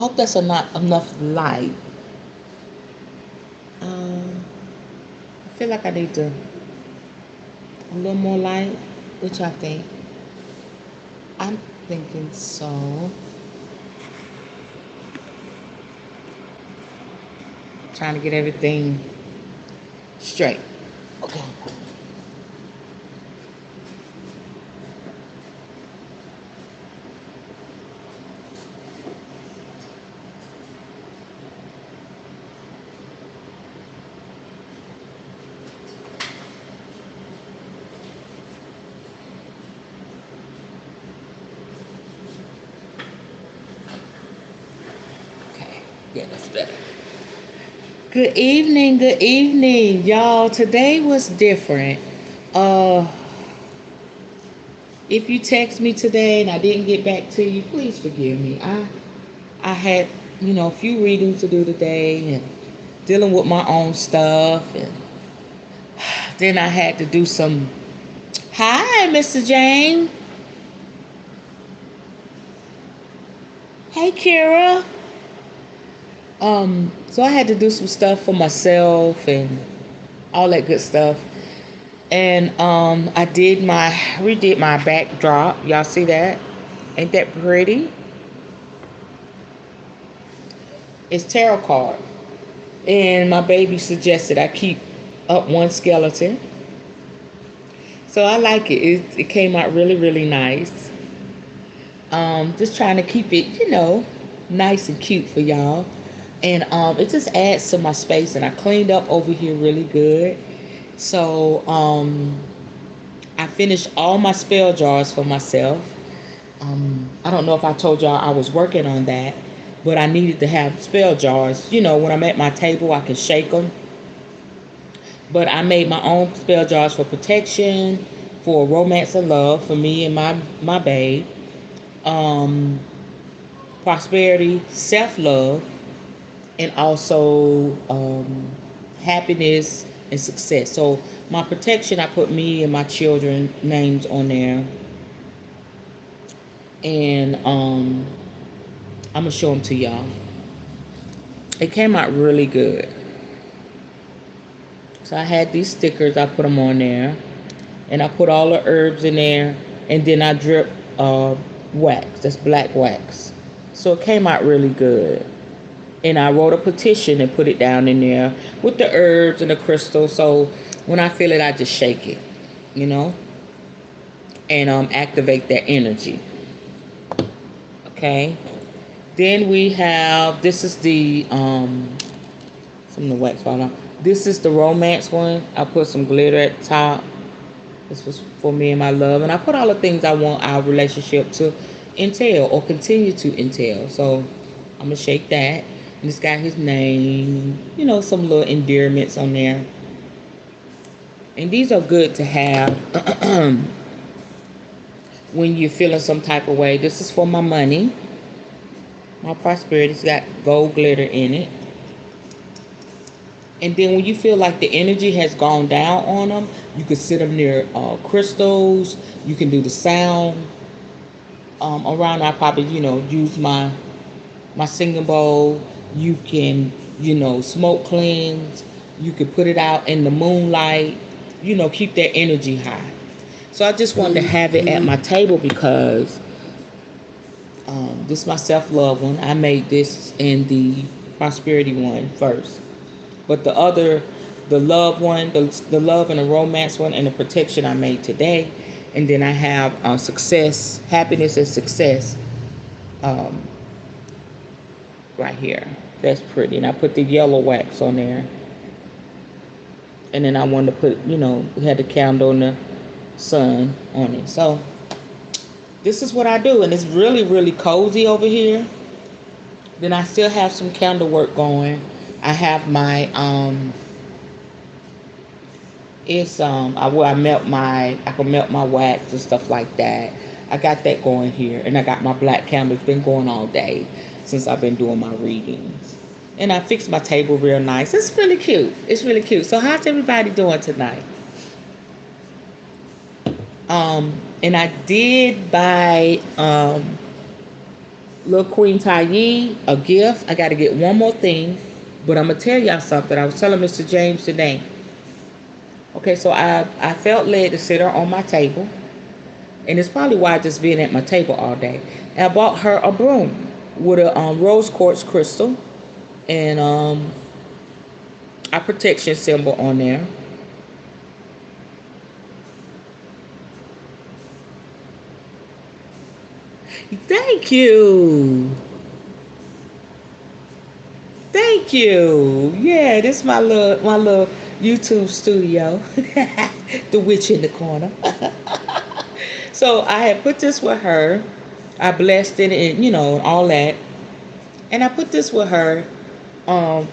I hope that's not enough light. Um, I feel like I need to a little more light. Which I think. I'm thinking so. Trying to get everything straight. Okay. Okay. Yeah, that's better. Good evening, y'all. Today was different. Uh, if you text me today and I didn't get back to you, please forgive me. I had, a few readings to do today and dealing with my own stuff, and then I had to do some. Hi, Mr. James. Hey, Kira. So I had to do some stuff for myself and all that good stuff. And I redid my backdrop. Y'all see that? Ain't that pretty? It's tarot card. And my baby suggested I keep up one skeleton. So I like it. It came out really, really nice. Just trying to keep it, nice and cute for y'all. And it just adds to my space. And I cleaned up over here really good. So I finished all my spell jars for myself. I don't know if I told y'all I was working on that, but I needed to have spell jars. When I'm at my table, I can shake them. But I made my own spell jars for protection, for romance and love, for me and my babe. Um, Prosperity, self-love, and also happiness and success. So my protection, I put me and my children names on there, and I'm gonna show them to y'all. It came out really good. So I had these stickers. I put them on there, and I put all the herbs in there, and then I drip wax. That's black wax. So it came out really good. And I wrote a petition and put it down in there with the herbs and the crystals. So when I feel it, I just shake it, you know, and activate that energy. Okay. Then we have, this is the some of the wax fall off. This is the romance one. I put some glitter at the top. This was for me and my love, and I put all the things I want our relationship to entail or continue to entail. So I'm gonna shake that. And it's got his name, some little endearments on there. And these are good to have when you're feeling some type of way. This is for my money. My prosperity's got gold glitter in it. And then when you feel like the energy has gone down on them, you can sit them near crystals. You can do the sound around. I probably, use my singing bowl. You can, smoke cleanse. You can put it out in the moonlight. Keep that energy high. So I just wanted to have it at my table because this is my self-love one. I made this in the prosperity one first. But the love one, the love and the romance one, and the protection I made today. And then I have success, happiness and success um, right here. That's pretty. And I put the yellow wax on there. And then I wanted to put, we had the candle and the sun on it. So this is what I do. And it's really, really cozy over here. Then I still have some candle work going. I have my where I can melt my wax and stuff like that. I got that going here, and I got my black candle. It's been going all day since I've been doing my readings. And I fixed my table real nice. It's really cute. It's really cute. So how's everybody doing tonight? And I did buy Little Queen Tayi, a gift. I got to get one more thing, but I'm gonna tell y'all something. I was telling Mr. James today. Okay, so I felt led to sit her on my table, and it's probably why I just been at my table all day. And I bought her a broom with a rose quartz crystal and a protection symbol on there. Thank you. Thank you. Yeah, this is my little YouTube studio. The witch in the corner. So I had put this with her. I blessed it and all that. And I put this with her um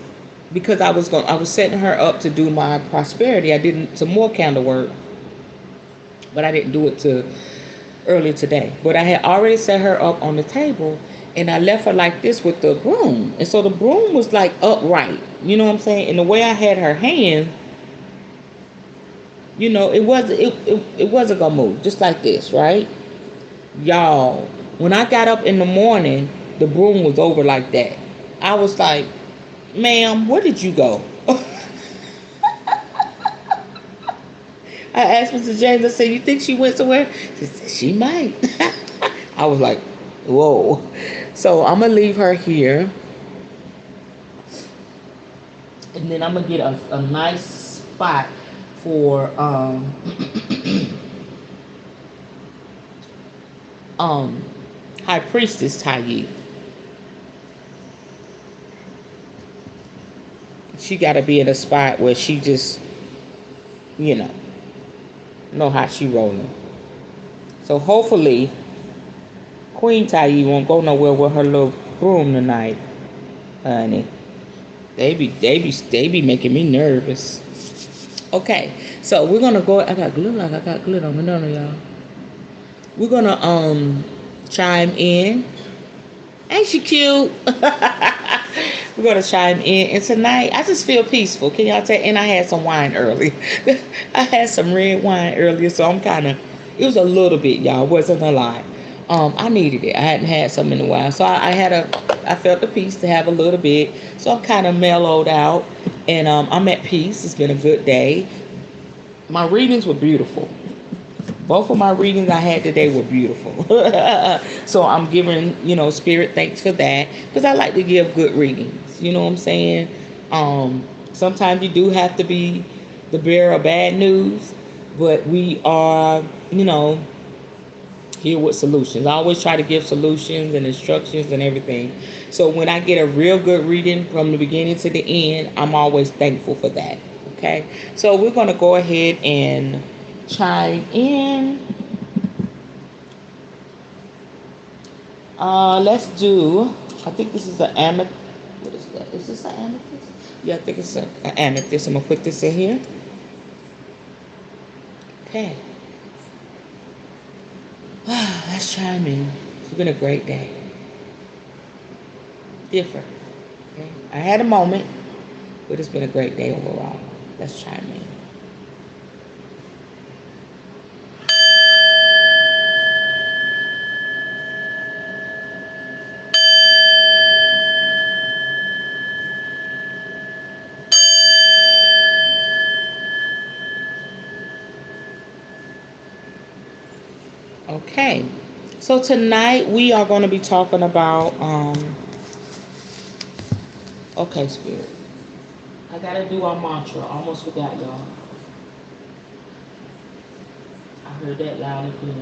because I was setting her up to do my prosperity. I did some more candle work, but I didn't do it to earlier today. But I had already set her up on the table, and I left her like this with the broom. And so the broom was like upright. You know what I'm saying? And the way I had her hand, it wasn't gonna move. Just like this, right? Y'all, when I got up in the morning, the broom was over like that. I was like, ma'am, where did you go? I asked Mr. James, I said, you think she went somewhere? He said, she might. I was like, whoa. So I'm going to leave her here. And then I'm going to get a nice spot for High Priestess Tayi. She got to be in a spot where she just, you know how she rolling. So hopefully Queen Tayi won't go nowhere with her little broom tonight, honey. They be making me nervous. Okay, so we're gonna go. I got glitter on my nose, y'all. We're gonna chime in. Ain't she cute? We're gonna chime in, and tonight I just feel peaceful. Can y'all tell? And I had some wine early. I had some red wine earlier, so I'm kind of. It was a little bit, y'all. It wasn't a lot. I needed it. I hadn't had some in a while, so I felt the peace to have a little bit. So I'm kind of mellowed out, and I'm at peace. It's been a good day. My readings were beautiful. Both of my readings I had today were beautiful. So I'm giving, spirit thanks for that. Because I like to give good readings. You know what I'm saying? Sometimes you do have to be the bearer of bad news. But we are, here with solutions. I always try to give solutions and instructions and everything. So when I get a real good reading from the beginning to the end, I'm always thankful for that. Okay? So we're going to go ahead and chime in. Let's do. I think this is an amethyst. What is that? Is this an amethyst? Yeah, I think it's an amethyst. I'm gonna put this in here. Okay. Let's chime in. It's been a great day. Different. Okay. I had a moment, but it's been a great day overall. Let's chime in. Okay, so tonight we are going to be talking about, okay, Spirit. I got to do our mantra. Almost forgot, y'all. I heard that loud and clear.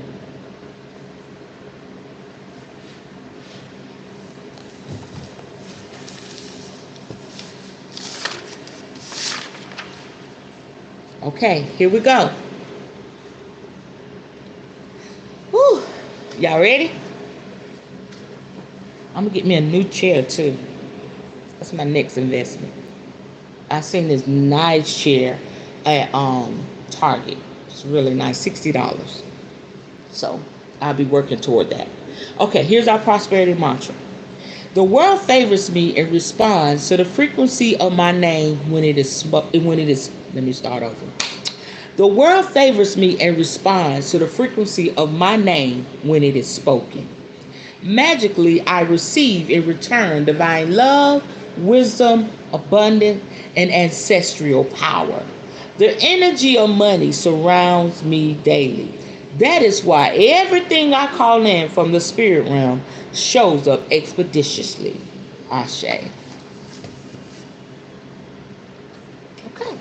Okay, here we go. Whew. Y'all ready? I'm going to get me a new chair, too. That's my next investment. I seen this nice chair at Target. It's really nice, $60. So I'll be working toward that. Okay, here's our prosperity mantra. The world favors me and responds to the frequency of my name when it is. Let me start over. The world favors me and responds to the frequency of my name when it is spoken. Magically, I receive in return divine love, wisdom, abundance, and ancestral power. The energy of money surrounds me daily. That is why everything I call in from the spirit realm shows up expeditiously. Ashe. Okay.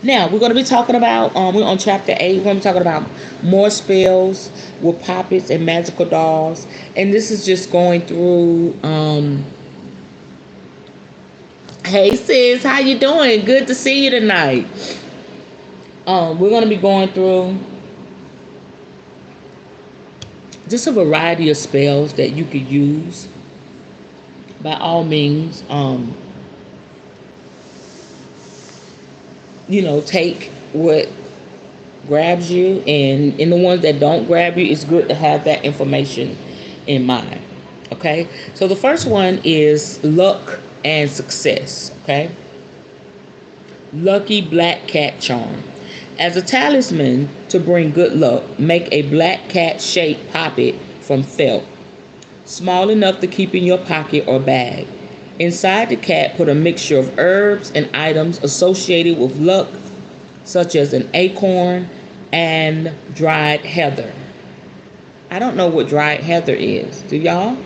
Now we're going to be talking about. We're on chapter 8. We're going to be talking about more spells with poppets and magical dolls, and this is just going through. Hey sis, how you doing? Good to see you tonight. We're going to be going through just a variety of spells that you could use. By all means, take what grabs you, and in the ones that don't grab you, it's good to have that information in mind. Okay, so the first one is luck and success. Okay, lucky black cat charm. As a talisman to bring good luck, make a black cat shaped poppet from felt, small enough to keep in your pocket or bag. Inside the cat, put a mixture of herbs and items associated with luck, such as an acorn and dried heather. I don't know what dried heather is. Do y'all?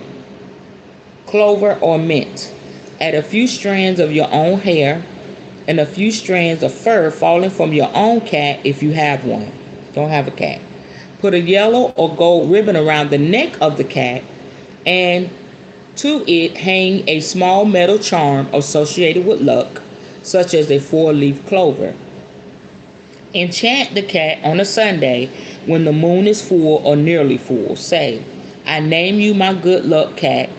Clover or mint. Add a few strands of your own hair and a few strands of fur falling from your own cat if you have one. Don't have a cat. Put a yellow or gold ribbon around the neck of the cat, and to it hang a small metal charm associated with luck, such as a 4-leaf clover. Enchant the cat on a Sunday when the moon is full or nearly full. Say, I name you my good luck cat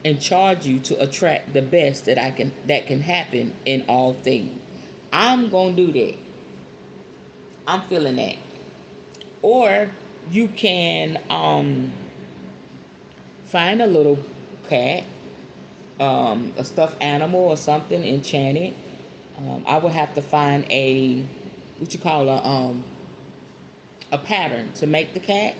and charge you to attract the best that can happen in all things. I'm going to do that. I'm feeling that. Or you can find a little cat, a stuffed animal or something, enchant it. I would have to find a pattern to make the cat.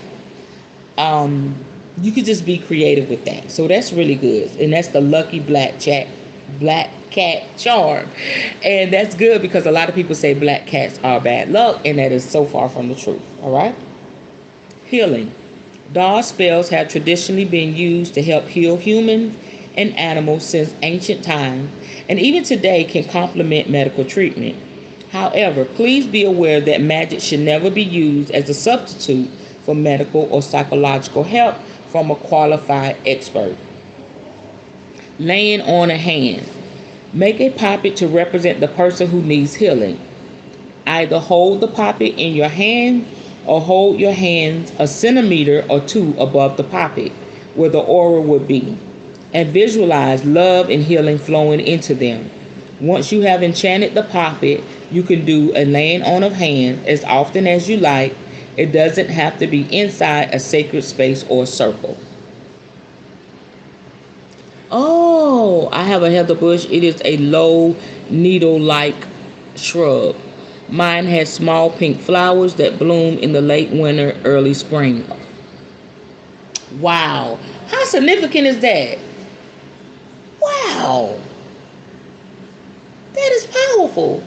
You could just be creative with that. So that's really good. And that's the lucky black cat charm. And that's good because a lot of people say black cats are bad luck, and that is so far from the truth. All right? Healing. Doll spells have traditionally been used to help heal humans and animals since ancient times, and even today can complement medical treatment. However, please be aware that magic should never be used as a substitute for medical or psychological help from a qualified expert. Laying on a hand. Make a poppet to represent the person who needs healing. Either hold the poppet in your hand or hold your hands a centimeter or two above the poppet where the aura would be, and visualize love and healing flowing into them. Once you have enchanted the poppet, you can do a laying on of hands as often as you like. It doesn't have to be inside a sacred space or circle. Oh, I have a heather bush. It is a low needle-like shrub. Mine has small pink flowers that bloom in the late winter, early spring. Wow. How significant is that? Wow. That is powerful.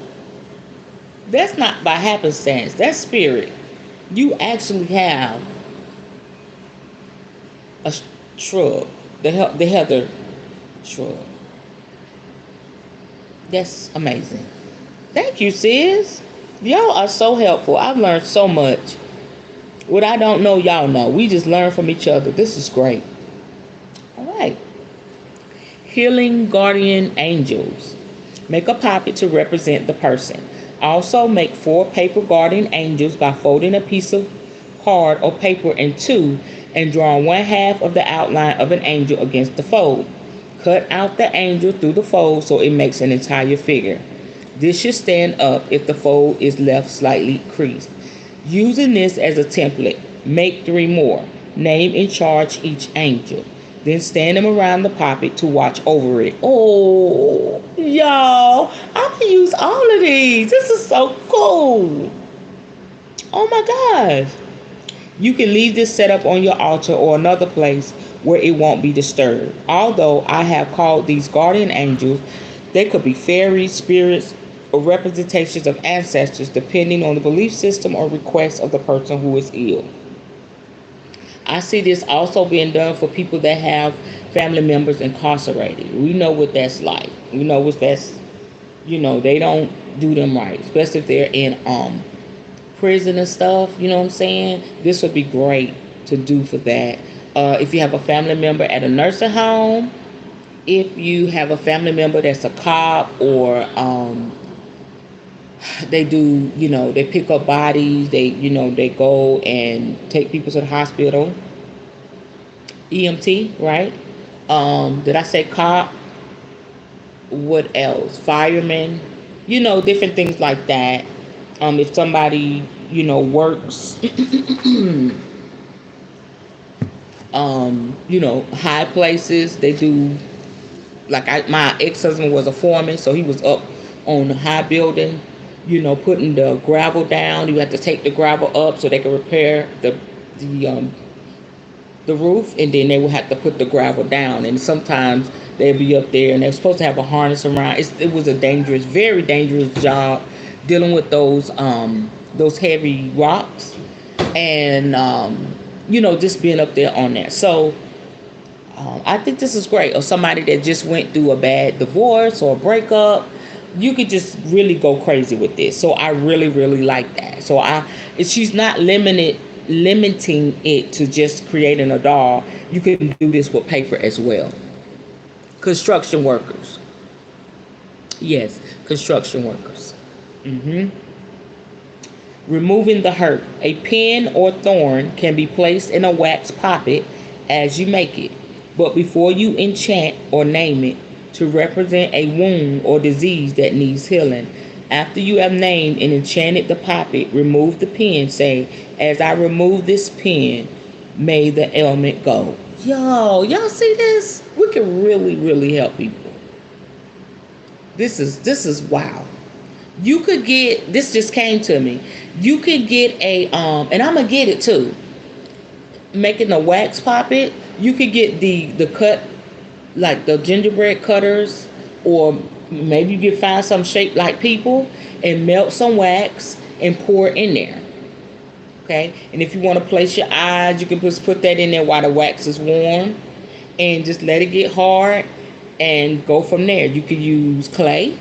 That's not by happenstance. That's spirit. You actually have a shrub, the heather shrub. That's amazing. Thank you, sis. Y'all are so helpful. I've learned so much. What I don't know, y'all know. We just learn from each other. This is great. All right. Healing guardian angels. Make a poppet to represent the person. Also, make 4 paper guardian angels by folding a piece of card or paper in 2 and drawing 1/2 of the outline of an angel against the fold. Cut out the angel through the fold so it makes an entire figure. This should stand up if the fold is left slightly creased. Using this as a template, make 3 more. Name and charge each angel. Then stand them around the poppet to watch over it. Oh, y'all, I can use all of these. This is so cool. Oh my gosh. You can leave this set up on your altar or another place where it won't be disturbed. Although I have called these guardian angels, they could be fairies, spirits, or representations of ancestors depending on the belief system or request of the person who is ill. I see this also being done for people that have family members incarcerated. We know what that's like. We know what that's, they don't do them right, especially if they're in prison and stuff. You know what I'm saying? This would be great to do for that. If you have a family member at a nursing home, if you have a family member that's a cop, or they do, they pick up bodies, they go and take people to the hospital. EMT, right? Did I say cop? What else? Firemen, different things like that. If somebody, works, high places, they do. Like my ex-husband was a foreman, so he was up on the high building, putting the gravel down. You have to take the gravel up so they can repair the roof, and then they will have to put the gravel down. And sometimes they'll be up there, and they're supposed to have a harness around. It was a dangerous, very dangerous job dealing with those heavy rocks, and just being up there on that. So I think this is great. Or somebody that just went through a bad divorce or a breakup, you could just really go crazy with this. So I really, really like that. So she's not limiting it to just creating a doll. You can do this with paper as well. Construction workers. Yes, construction workers. Removing the hurt. A pin or thorn can be placed in a wax poppet as you make it. But before you enchant or name it, to represent a wound or disease that needs healing. After you have named and enchanted the poppet, remove the pin. Say, as I remove this pin, may the ailment go. Y'all see this? We can really, really help people. This is wow. You could get, this just came to me. You could get and I'm gonna get it too. Making a wax poppet, you could get the cut, like the gingerbread cutters, or maybe you could find some shaped like people and melt some wax and pour it in there. Okay, and if you want to place your eyes, you can just put that in there while the wax is warm, and just let it get hard, and go from there. You could use clay.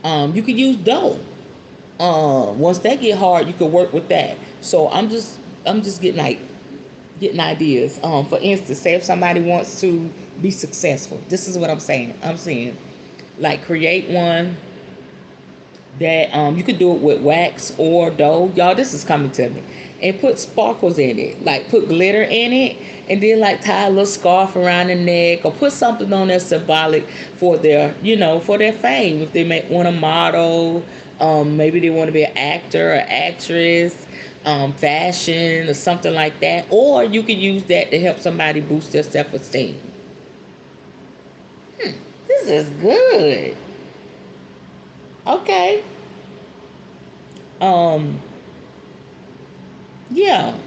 You could use dough. Once that get hard, you could work with that. So I'm just getting ideas. For instance, say if somebody wants to be successful, this is what I'm saying. I'm saying, like, create one that you could do it with wax or dough. Y'all, this is coming to me. And put sparkles in it, like put glitter in it, and then like tie a little scarf around the neck, or put something on there symbolic for their, for their fame. If they may want to model, maybe they want to be an actor or actress, fashion or something like that. Or you can use that to help somebody boost their self-esteem. This is good. Okay. Yeah.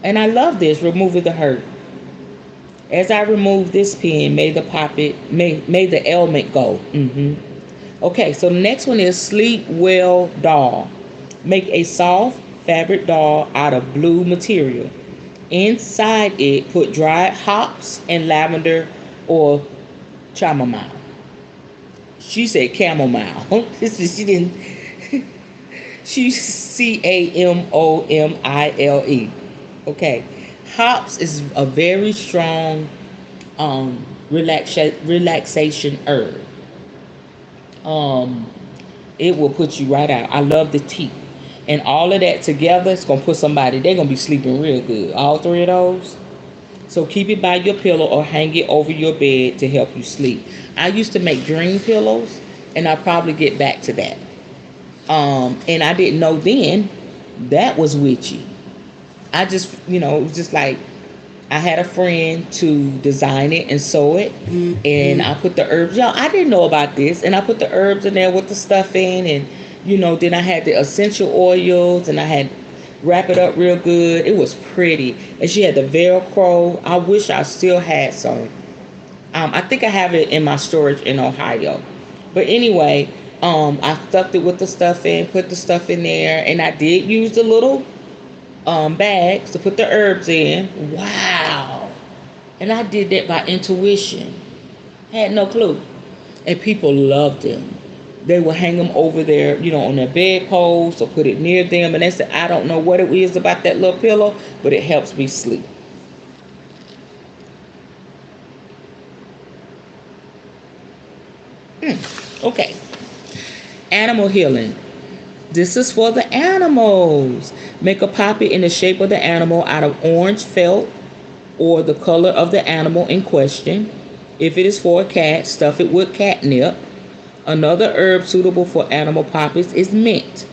And I love this, removing the hurt. As I remove this pin, may the ailment go. Okay, so the next one is Sleep Well Doll. Make a soft fabric doll out of blue material. Inside it, put dried hops and lavender or chamomile. She said chamomile. She didn't. She's CAMOMILE. Okay. Hops is a very strong relaxation herb. It will put you right out. I love the tea. And all of that together, it's going to put somebody, they're going to be sleeping real good. All three of those. So keep it by your pillow or hang it over your bed to help you sleep. I used to make dream pillows, and I'll probably get back to that. And I didn't know then that was witchy. I just, it was just like, I had a friend to design it and sew it, and I put the herbs. I didn't know about this, and I put the herbs in there with the stuff in, and then I had the essential oils, and I had wrap it up real good. It was pretty. And she had the Velcro. I wish I still had some. I think I have it in my storage in Ohio. But anyway, I stuffed it with the stuff in, put the stuff in there, and I did use the little bags to put the herbs in. Wow. And I did that by intuition. Had no clue. And people loved them. They would hang them over there, on their bedposts or put it near them. And they said, I don't know what it is about that little pillow, but it helps me sleep. Okay. Animal healing. This is for the animals. Make a poppet in the shape of the animal out of orange felt or the color of the animal in question. If it is for a cat, stuff it with catnip. Another herb suitable for animal poppets is mint.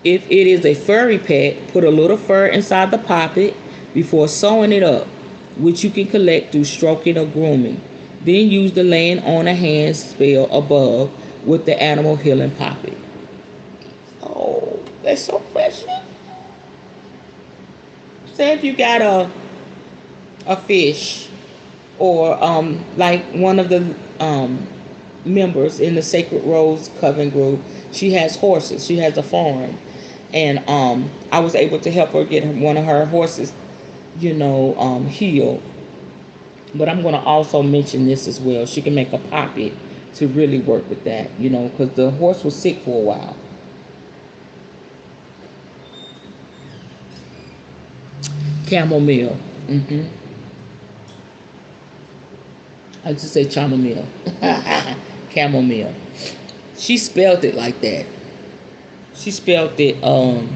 If it is a furry pet, put a little fur inside the poppet before sewing it up, which you can collect through stroking or grooming. Then use the laying on a hand spell above with the animal healing poppet. Oh, that's so precious. Say if you got a fish or like one of the members in the Sacred Rose Coven group, she has horses. She has a farm, and I was able to help her get one of her horses, healed. But I'm going to also mention this as well. She can make a poppet to really work with that, because the horse was sick for a while. Chamomile. I just say chamomile. Chamomile. She spelled it like that. She spelled it Camomile.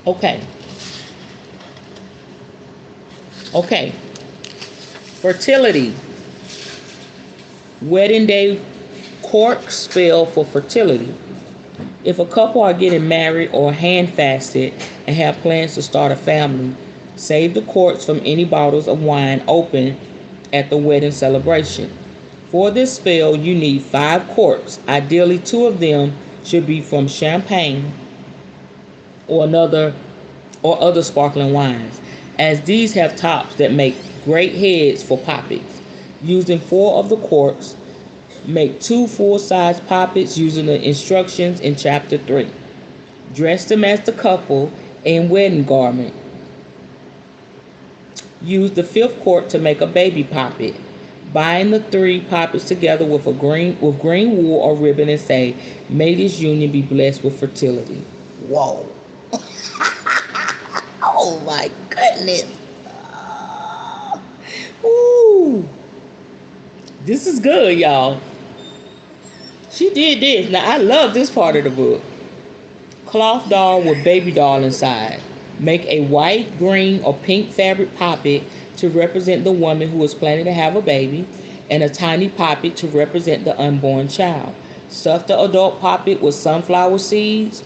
Okay. Okay. Fertility. Wedding day cork spell for fertility. If a couple are getting married or hand-fasted and have plans to start a family, save the corks from any bottles of wine open at the wedding celebration. For this spell, you need 5 corks. Ideally, 2 of them should be from champagne or other sparkling wines, as these have tops that make great heads for poppets. Using 4 of the corks, make 2 full-size poppets using the instructions in chapter 3. Dress them as the couple in wedding garment. Use the 5th cork to make a baby poppet. Bind the 3 poppets together with green wool or ribbon and say, "May this union be blessed with fertility." Whoa. Oh my goodness. Ooh. This is good, y'all. She did this. Now, I love this part of the book. Cloth doll with baby doll inside. Make a white, green, or pink fabric poppet to represent the woman who is planning to have a baby, and a tiny poppet to represent the unborn child. Stuff the adult poppet with sunflower seeds,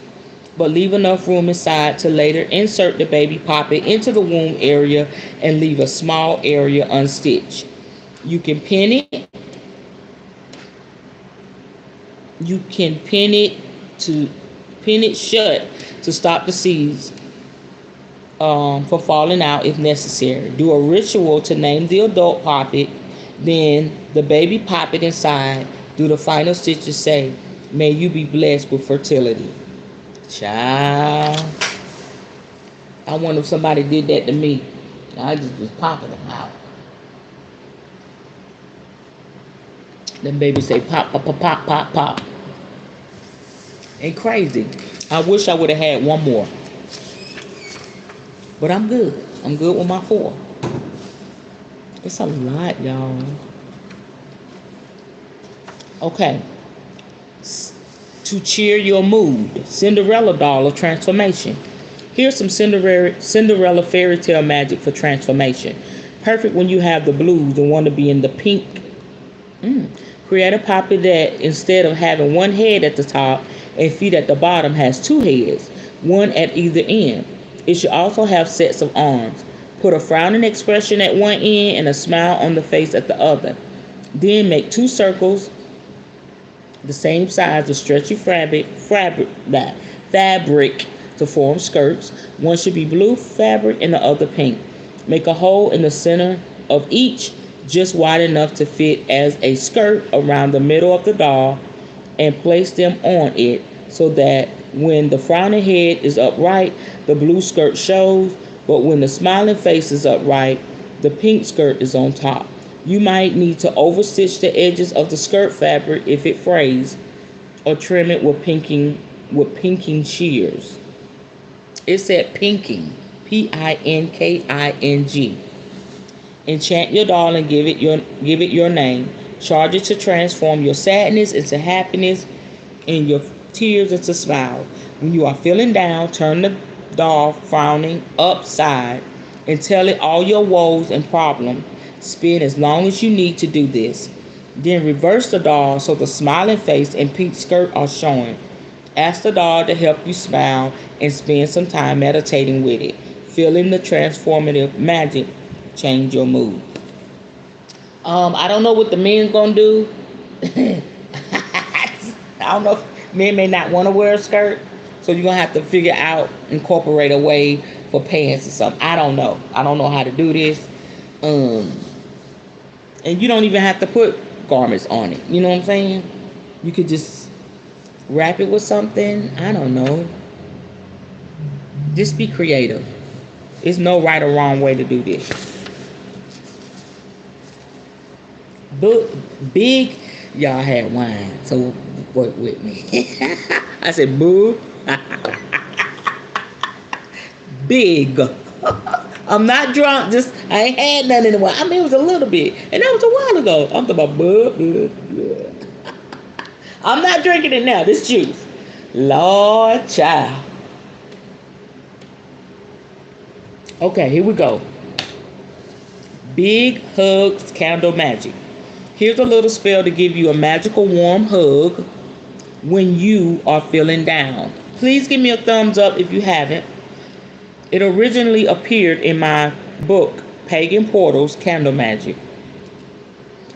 but leave enough room inside to later insert the baby poppet into the womb area and leave a small area unstitched. You can pin it. You can pin it shut to stop the seeds from falling out if necessary. Do a ritual to name the adult poppet, then the baby poppet inside. Do the final stitches. Say, "May you be blessed with fertility." Child, I wonder if somebody did that to me. I just was popping them out. Them babies say pop, pop, pop, pop, pop, pop. Ain't crazy. I wish I would have had one more. But I'm good. I'm good with my 4. It's a lot, y'all. Okay. To cheer your mood. Cinderella doll of transformation. Here's some Cinderella fairy tale magic for transformation. Perfect when you have the blues and want to be in the pink. Create a poppet that, instead of having one head at the top and feet at the bottom, has 2 heads, one at either end. It should also have sets of arms. Put a frowning expression at one end and a smile on the face at the other. Then make two circles the same size of stretchy fabric to form skirts. One should be blue fabric and the other pink. Make a hole in the center of each, just wide enough to fit as a skirt around the middle of the doll, and place them on it so that when the frowning head is upright, the blue skirt shows, but when the smiling face is upright, the pink skirt is on top. You might need to overstitch the edges of the skirt fabric if it frays, or trim it with pinking shears. It said pinking, Pinking. Enchant your doll and give it your name. Charge it to transform your sadness into happiness and your tears into smiles. When you are feeling down, turn the doll frowning upside and tell it all your woes and problems. Spin as long as you need to do this. Then reverse the doll so the smiling face and pink skirt are showing. Ask the doll to help you smile and spend some time meditating with it. Feeling the transformative magic change your mood. I don't know what the men's gonna do. I don't know if men may not want to wear a skirt, so you're gonna have to figure out, incorporate a way for pants or something. I don't know. I don't know how to do this. And you don't even have to put garments on it. You know what I'm saying? You could just wrap it with something. I don't know. Just be creative. There's no right or wrong way to do this. Big, y'all had wine, so work with me. I said boo. Big. I'm not drunk, just I ain't had nothing in a while. I mean, it was a little bit, and that was a while ago. I'm talking about boo. I'm not drinking it now. This juice, Lord child. Okay, here we go. Big hugs, candle magic. Here's a little spell to give you a magical warm hug when you are feeling down. Please give me a thumbs up if you haven't. It originally appeared in my book, Pagan Portals, Candle Magic.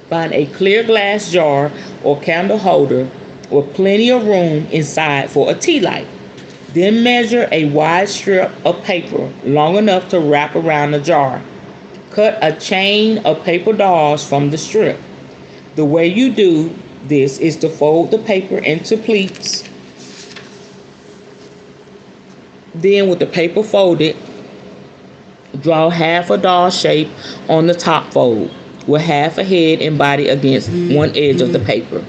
Find a clear glass jar or candle holder with plenty of room inside for a tea light. Then measure a wide strip of paper long enough to wrap around the jar. Cut a chain of paper dolls from the strip. The way you do this is to fold the paper into pleats. Then with the paper folded, draw half a doll shape on the top fold with half a head and body against one edge of the paper,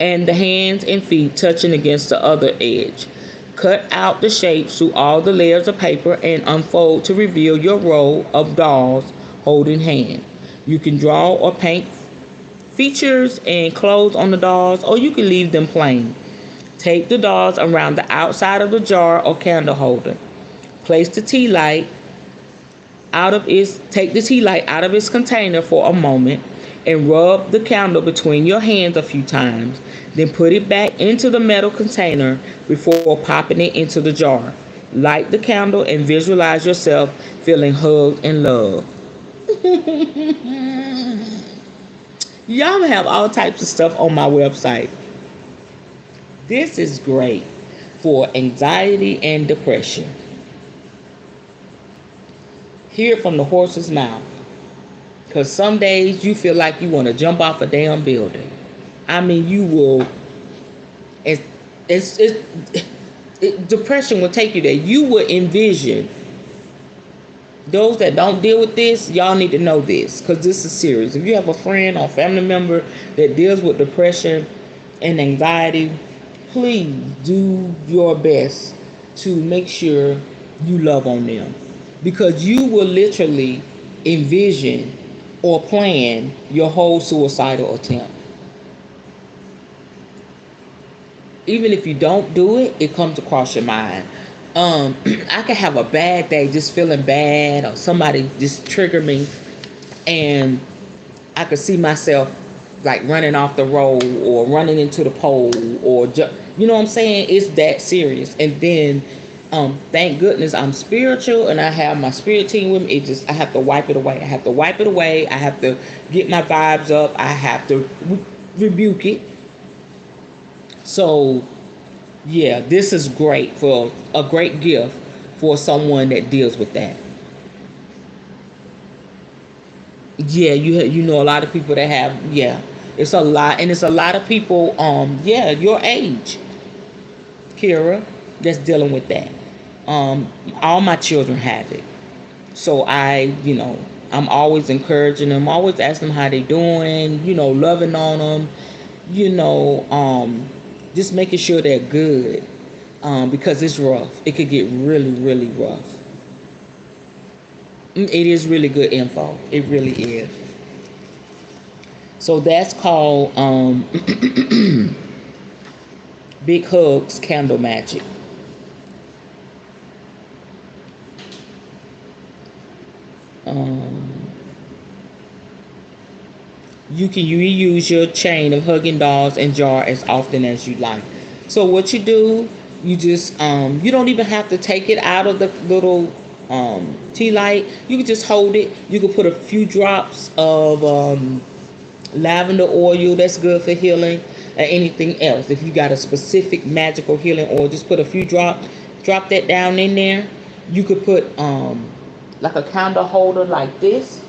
and the hands and feet touching against the other edge. Cut out the shapes through all the layers of paper and unfold to reveal your row of dolls holding hands. You can draw or paint features and clothes on the dolls, or you can leave them plain. Take the dolls around the outside of the jar or candle holder. Place the tea light take the tea light out of its container for a moment and rub the candle between your hands a few times. Then put it back into the metal container before popping it into the jar. Light the candle and visualize yourself feeling hugged and loved. Y'all have all types of stuff on my website. This is great for anxiety and depression. Hear it from the horse's mouth. Because some days you feel like you want to jump off a damn building. I mean, you will. Depression will take you there. You will envision. Those that don't deal with this, y'all need to know this, because this is serious. If you have a friend or family member that deals with depression and anxiety, please do your best to make sure you love on them, because you will literally envision or plan your whole suicidal attempt. Even if you don't do it, it comes across your mind. I could have a bad day, just feeling bad, or somebody just trigger me, and I could see myself like running off the road or running into the pole, or you know what I'm saying? It's that serious. And then Thank goodness I'm spiritual and I have my spirit team with me. I have to wipe it away. I have to wipe it away. I have to get my vibes up. I have to rebuke it. So yeah, this is great, for a great gift for someone that deals with that. Yeah, you know a lot of people that have, yeah. It's a lot, and it's a lot of people yeah, your age, Kira, that's dealing with that. All my children have it. So I'm always encouraging them, always asking them how they doing, loving on them, you know, just making sure they're good. Because it's rough. It could get really, really rough. It is really good info. It really is. So that's called Big Hugs Candle Magic. You can reuse your chain of hugging dolls and jar as often as you like. So what you do, you just you don't even have to take it out of the little tea light. You can just hold it. You can put a few drops of lavender oil. That's good for healing. Or anything else. If you got a specific magical healing oil, just put a few drops. Drop that down in there. You could put like a candle holder like this.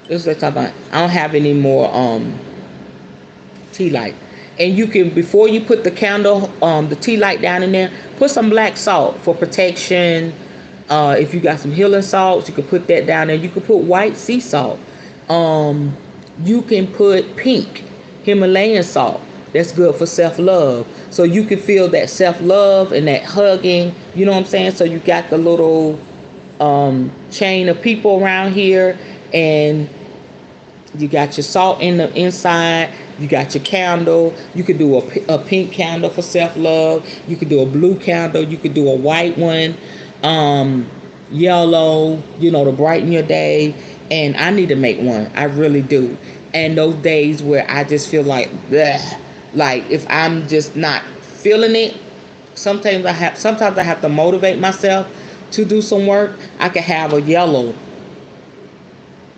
This is what I'm talking about. I don't have any more tea light. And you can, before you put the candle, the tea light down in there, put some black salt for protection. If you got some healing salts, you can put that down there. You can put white sea salt. You can put pink Himalayan salt. That's good for self-love. So you can feel that self-love and that hugging. You know what I'm saying? So you got the little chain of people around here, and you got your salt in the inside. You got your candle. You could do a pink candle for self-love. You could do a blue candle. You could do a white one. Yellow, to brighten your day. And I need to make one. I really do. And those days where I just feel like, bleh, like if I'm just not feeling it, sometimes I have to motivate myself to do some work. I could have a yellow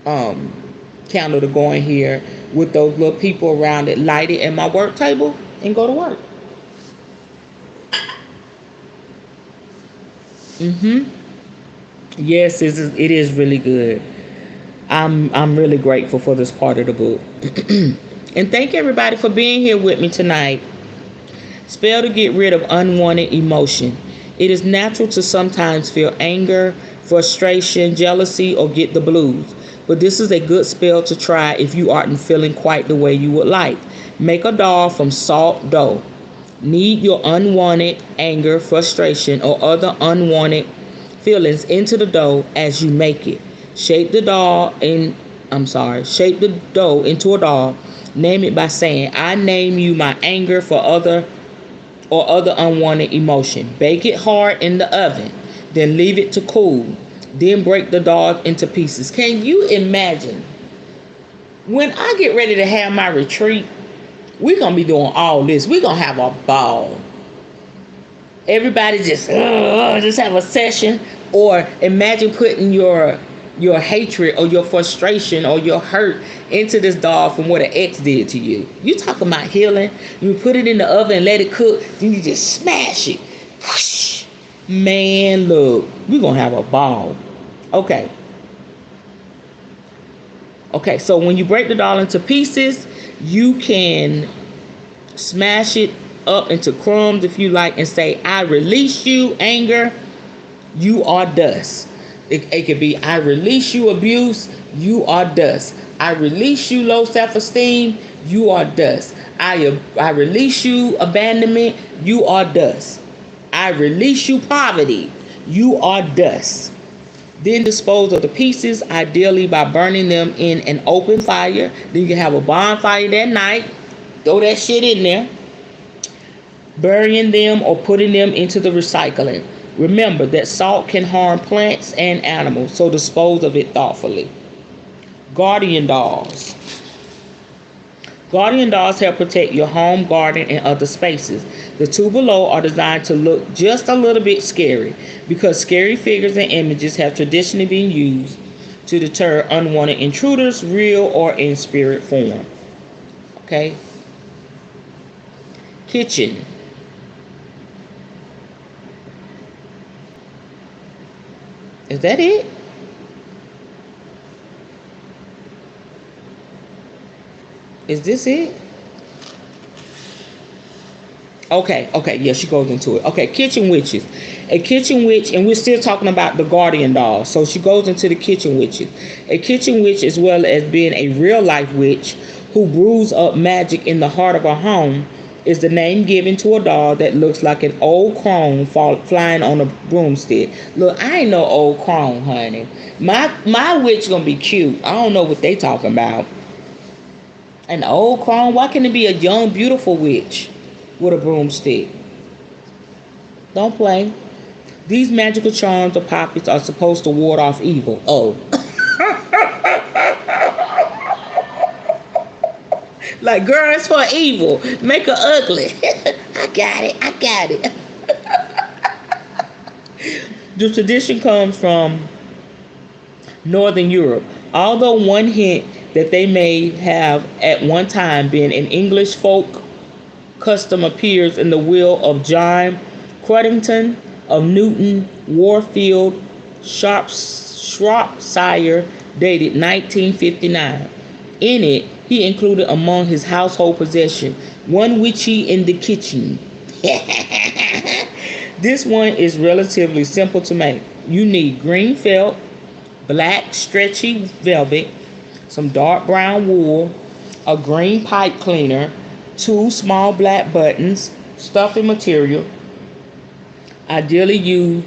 candle to go in here with those little people around it, light it at my work table, and go to work. Yes, it is really good. I'm really grateful for this part of the book. And thank everybody for being here with me tonight. Spell to get rid of unwanted emotion. It is natural to sometimes feel anger, frustration, jealousy, or get the blues. But this is a good spell to try if you aren't feeling quite the way you would like. Make a doll from salt dough. Knead your unwanted anger, frustration, or other unwanted feelings into the dough as you make it. Shape the dough into a doll. Name it by saying, I name you my anger for other unwanted emotion. Bake it hard in the oven. Then leave it to cool. Then break the doll into pieces. Can you imagine? When I get ready to have my retreat, we're going to be doing all this. We're going to have a ball. Everybody just have a session. Or imagine putting your hatred or your frustration or your hurt into this doll from what an ex did to you. You talking about healing. You put it in the oven and let it cook. Then you just smash it. Whoosh. Man, look. We're going to have a ball. Okay, so when you break the doll into pieces, you can smash it up into crumbs if you like and say, I release you, anger, you are dust. It could be, I release you, abuse, you are dust. I release you, low self-esteem, you are dust. I release you, abandonment, you are dust. I release you, poverty, you are dust. Then dispose of the pieces, ideally by burning them in an open fire. Then you can have a bonfire that night. Throw that shit in there. Burying them or putting them into the recycling. Remember that salt can harm plants and animals, so dispose of it thoughtfully. Guardian dolls. Guardian dolls help protect your home, garden, and other spaces. The two below are designed to look just a little bit scary because scary figures and images have traditionally been used to deter unwanted intruders, real or in spirit form. Okay? Kitchen. Is that it? Is this it? Okay, yeah, she goes into it. Okay, kitchen witches. A kitchen witch, and we're still talking about the guardian doll. So she goes into the kitchen witches. A kitchen witch, as well as being a real life witch who brews up magic in the heart of her home, is the name given to a doll that looks like an old crone flying on a broomstick. Look, I ain't no old crone, honey. My witch gonna be cute. I don't know what they talking about. An old crone? Why can't it be a young, beautiful witch with a broomstick? Don't play. These magical charms or poppets are supposed to ward off evil. Oh. Like, girl, it's for evil. Make her ugly. I got it. I got it. The tradition comes from Northern Europe. Although one hint that they may have at one time been an English folk custom appears in the will of John Cruddington of Newton Warfield, Shropshire, dated 1959. In it, he included among his household possessions one witchy in the kitchen. This one is relatively simple to make. You need green felt, black stretchy velvet, some dark brown wool, a green pipe cleaner, 2 small black buttons, stuffing material. Ideally use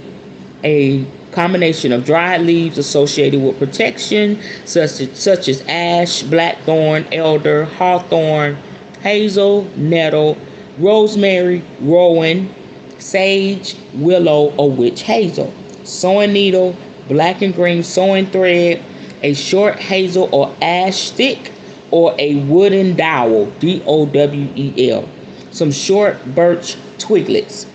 a combination of dried leaves associated with protection, such as ash, blackthorn, elder, hawthorn, hazel, nettle, rosemary, rowan, sage, willow, or witch hazel. Sewing needle, black and green sewing thread, a short hazel or ash stick, or a wooden dowel, dowel, some short birch twiglets.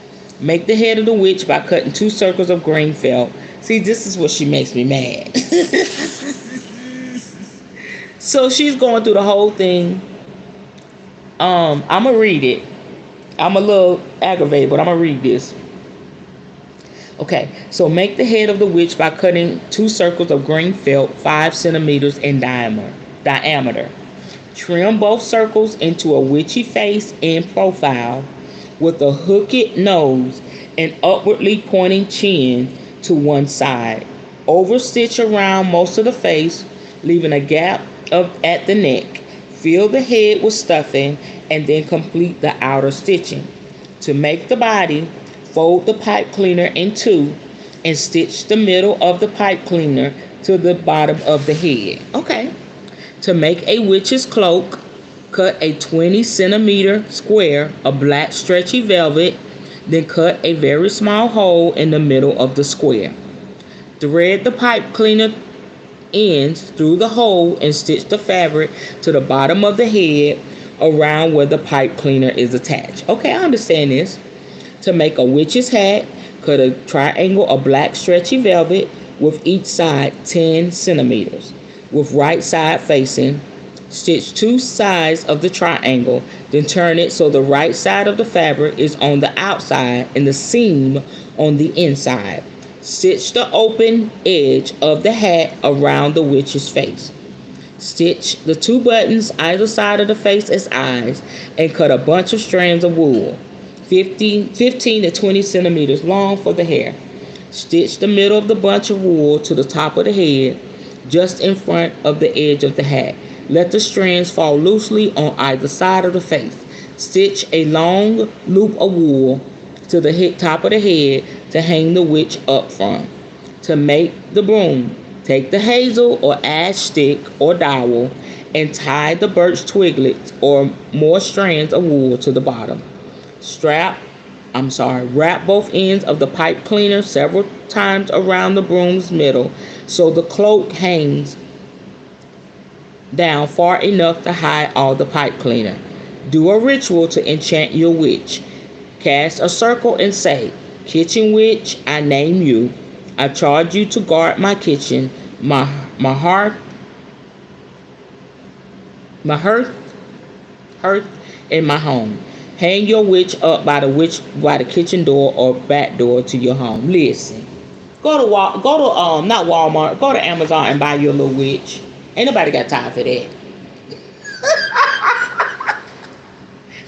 Make the head of the witch by cutting 2 circles of green felt. See, this is what she makes me mad. So she's going through the whole thing. I'm going to read it. I'm a little aggravated, but I'm going to read this. Okay, so make the head of the witch by cutting 2 circles of green felt 5 centimeters in diameter. Trim both circles into a witchy face in profile with a hooked nose and upwardly pointing chin to one side. Overstitch around most of the face, leaving a gap at the neck. Fill the head with stuffing and then complete the outer stitching. To make the body, fold the pipe cleaner in 2 and stitch the middle of the pipe cleaner to the bottom of the head. Okay. To make a witch's cloak, cut a 20 centimeter square of black stretchy velvet, then cut a very small hole in the middle of the square. Thread the pipe cleaner ends through the hole and stitch the fabric to the bottom of the head around where the pipe cleaner is attached. Okay, I understand this. To make a witch's hat, cut a triangle of black stretchy velvet with each side 10 centimeters. With right side facing, stitch 2 sides of the triangle, then turn it so the right side of the fabric is on the outside and the seam on the inside. Stitch the open edge of the hat around the witch's face. Stitch the 2 buttons either side of the face as eyes and cut a bunch of strands of wool, 15 to 20 centimeters long for the hair. Stitch the middle of the bunch of wool to the top of the head, just in front of the edge of the hat. Let the strands fall loosely on either side of the face. Stitch a long loop of wool to the top of the head to hang the witch up from. To make the broom, take the hazel or ash stick or dowel and tie the birch twiglets or more strands of wool to the bottom. Wrap both ends of the pipe cleaner several times around the broom's middle so the cloak hangs down far enough to hide all the pipe cleaner. Do a ritual to enchant your witch. Cast a circle and say, Kitchen witch, I name you. I charge you to guard my kitchen, my hearth, my hearth, and my home. Hang your witch up by the kitchen door or back door to your home. Listen, go to not Walmart, go to Amazon and buy your little witch. Ain't nobody got time for that.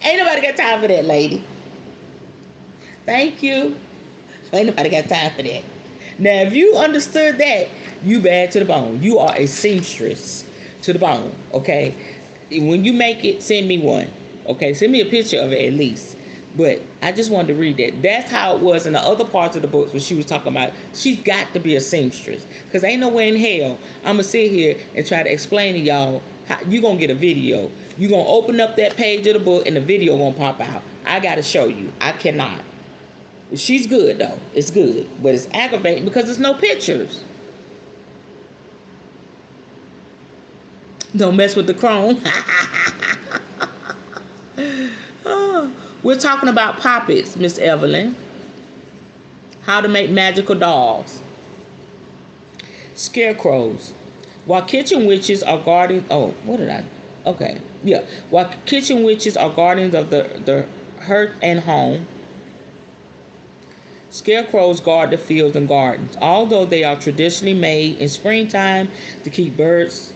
Ain't nobody got time for that, lady. Thank you. Ain't nobody got time for that. Now, if you understood that, you bad to the bone. You are a seamstress to the bone, okay? When you make it, send me one, okay? Send me a picture of it at least. But I just wanted to read that. That's how it was in the other parts of the books when she was talking about she's got to be a seamstress. Because ain't no way in hell I'm going to sit here and try to explain to y'all how you going to get a video. You going to open up that page of the book and the video going to pop out. I got to show you. I cannot. She's good though. It's good. But it's aggravating because there's no pictures. Don't mess with the chrome. Oh, we're talking about Poppets, Miss Evelyn. How to make magical dolls. Scarecrows. While kitchen witches are guardians. Oh, what did I? Okay. Yeah. While kitchen witches are guardians of the hearth and home, scarecrows guard the fields and gardens. Although they are traditionally made in springtime to keep birds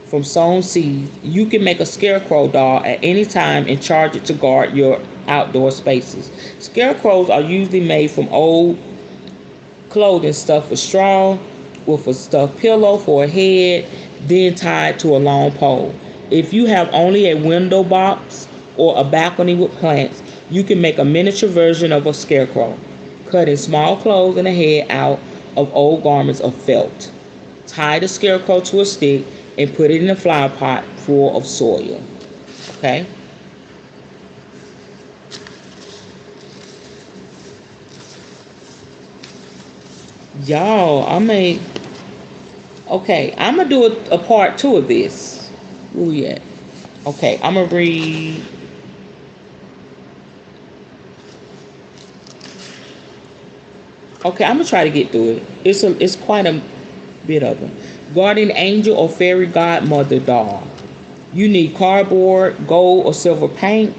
from sown seeds, you can make a scarecrow doll at any time and charge it to guard your outdoor spaces. Scarecrows are usually made from old clothing stuffed with straw, with a stuffed pillow for a head, then tied to a long pole. If you have only a window box or a balcony with plants, you can make a miniature version of a scarecrow, cutting small clothes and a head out of old garments of felt. Tie the scarecrow to a stick and put it in a flower pot full of soil. Okay? Y'all, okay, I'm going to do a part 2 of this. Where we at? Okay, I'm going to read. Okay, I'm going to try to get through it. It's quite a bit of them. Guardian angel or fairy godmother doll. You need cardboard, gold or silver paint,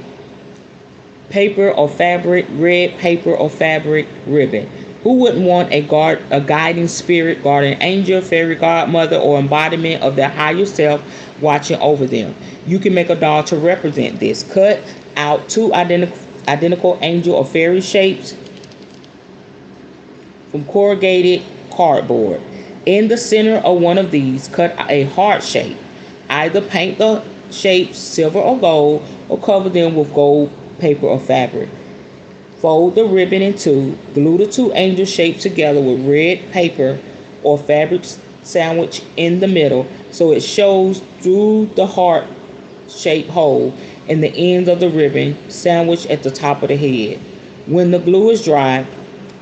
paper or fabric, red paper or fabric, ribbon. Who wouldn't want a guiding spirit, guardian angel, fairy godmother, or embodiment of their higher self watching over them? You can make a doll to represent this. Cut out 2 identical angel or fairy shapes from corrugated cardboard. In the center of one of these, cut a heart shape. Either paint the shapes silver or gold, or cover them with gold paper or fabric. Fold the ribbon in 2. Glue the 2 angel shapes together with red paper or fabric sandwich in the middle so it shows through the heart-shaped hole in the ends of the ribbon sandwich at the top of the head. When the glue is dry,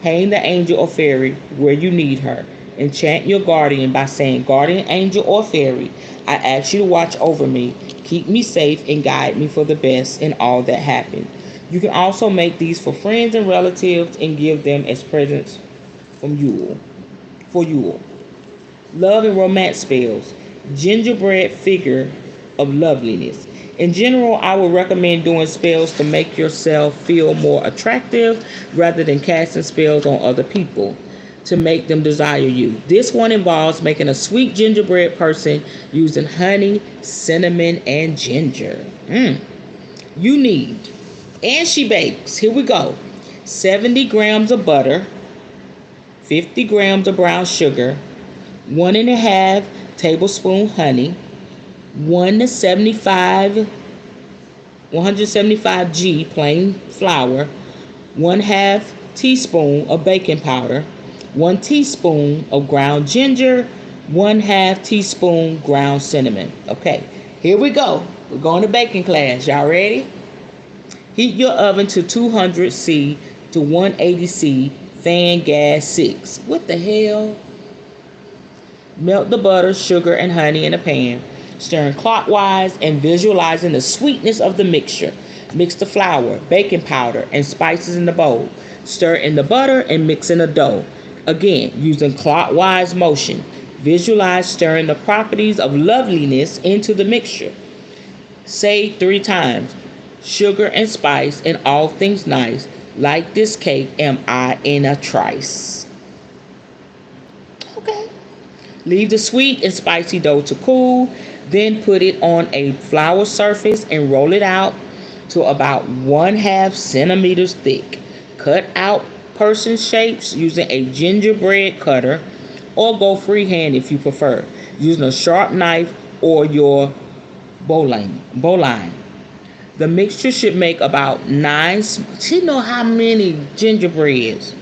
hang the angel or fairy where you need her. Enchant your guardian by saying, Guardian angel or fairy, I ask you to watch over me, keep me safe, and guide me for the best in all that happens. You can also make these for friends and relatives and give them as presents for Yule. Love and romance spells. Gingerbread figure of loveliness. In general, I would recommend doing spells to make yourself feel more attractive rather than casting spells on other people to make them desire you. This one involves making a sweet gingerbread person using honey, cinnamon, and ginger. You need, and she bakes, here we go, 70 grams of butter, 50 grams of brown sugar, 1.5 tablespoon honey, 175 G plain flour, 1/2 teaspoon of baking powder, 1 teaspoon of ground ginger, 1/2 teaspoon ground cinnamon. Okay, here we go. We're going to baking class. Y'all ready? Heat your oven to 200 C to 180 C, fan gas 6. What the hell? Melt the butter, sugar, and honey in a pan. stirring clockwise and visualizing the sweetness of the mixture. Mix the flour, baking powder, and spices in the bowl. Stir in the butter and mix in the dough. Again, using clockwise motion. Visualize stirring the properties of loveliness into the mixture. Say 3 times, sugar and spice and all things nice. Like this cake am I in a trice. Okay. Leave the sweet and spicy dough to cool. Then put it on a flour surface and roll it out to about 1/2 centimeters thick. Cut out person shapes using a gingerbread cutter or go freehand if you prefer, using a sharp knife or your bowline. The mixture should make about 9. She know how many gingerbreads.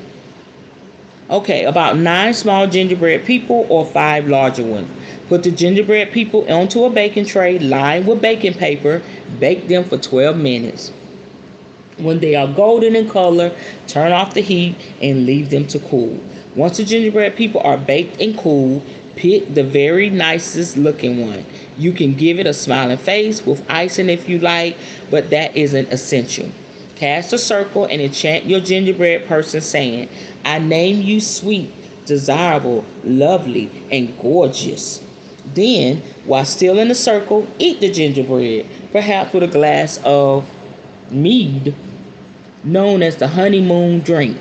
Okay, about 9 small gingerbread people or 5 larger ones. Put the gingerbread people onto a baking tray lined with baking paper. Bake them for 12 minutes. When they are golden in color, turn off the heat and leave them to cool. Once the gingerbread people are baked and cool, pick the very nicest looking one. You can give it a smiling face with icing if you like, but that isn't essential. Cast a circle and enchant your gingerbread person saying, I name you sweet, desirable, lovely, and gorgeous. Then, while still in the circle, eat the gingerbread, perhaps with a glass of mead, known as the honeymoon drink.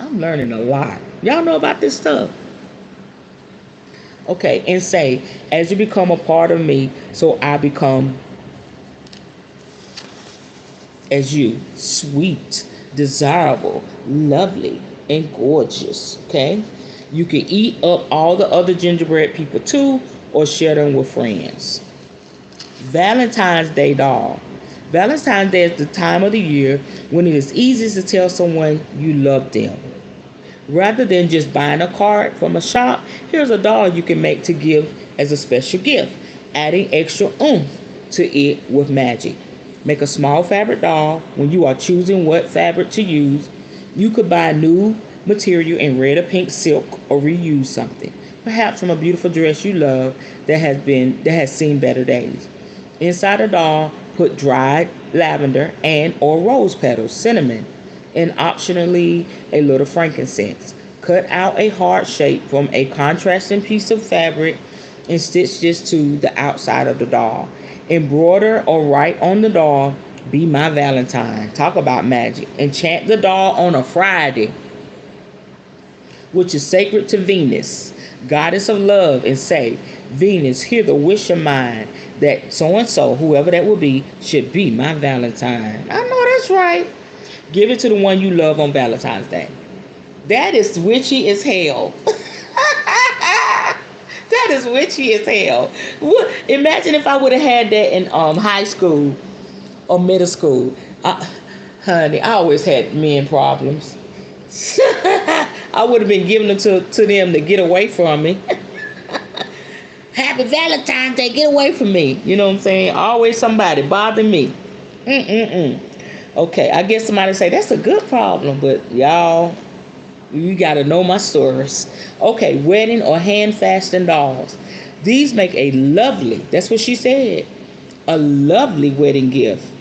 I'm learning a lot. Y'all know about this stuff. Okay, and say, as you become a part of me, so I become as you, sweet, desirable, lovely, and gorgeous. Okay? You can eat up all the other gingerbread people too, or share them with friends. Valentine's Day doll. Valentine's Day is the time of the year when it is easiest to tell someone you love them. Rather than just buying a card from a shop, here's a doll you can make to give as a special gift, adding extra oomph to it with magic. Make a small fabric doll. When you are choosing what fabric to use, you could buy new material in red or pink silk or reuse something, perhaps from a beautiful dress you love that has seen better days. Inside a doll, put dried lavender and or rose petals, cinnamon, and optionally a little frankincense. Cut out a heart shape from a contrasting piece of fabric and stitch this to the outside of the doll. Embroider or write on the doll, be my Valentine. Talk about magic. Enchant the doll on a Friday, which is sacred to Venus, goddess of love, and say, Venus, hear the wish of mine that so-and-so, whoever that will be, should be my Valentine. I know that's right. Give it to the one you love on Valentine's Day. That is witchy as hell. That is witchy as hell. Imagine if I would have had that in high school or middle school. Honey, I always had men problems. I would have been giving them to them to get away from me. Happy Valentine's Day, get away from me. You know what I'm saying? Always somebody bothering me. Okay, I guess somebody say that's a good problem, but y'all, you gotta know my stories. Okay, wedding or hand fastened dolls. These make a lovely, that's what she said, a lovely wedding gift.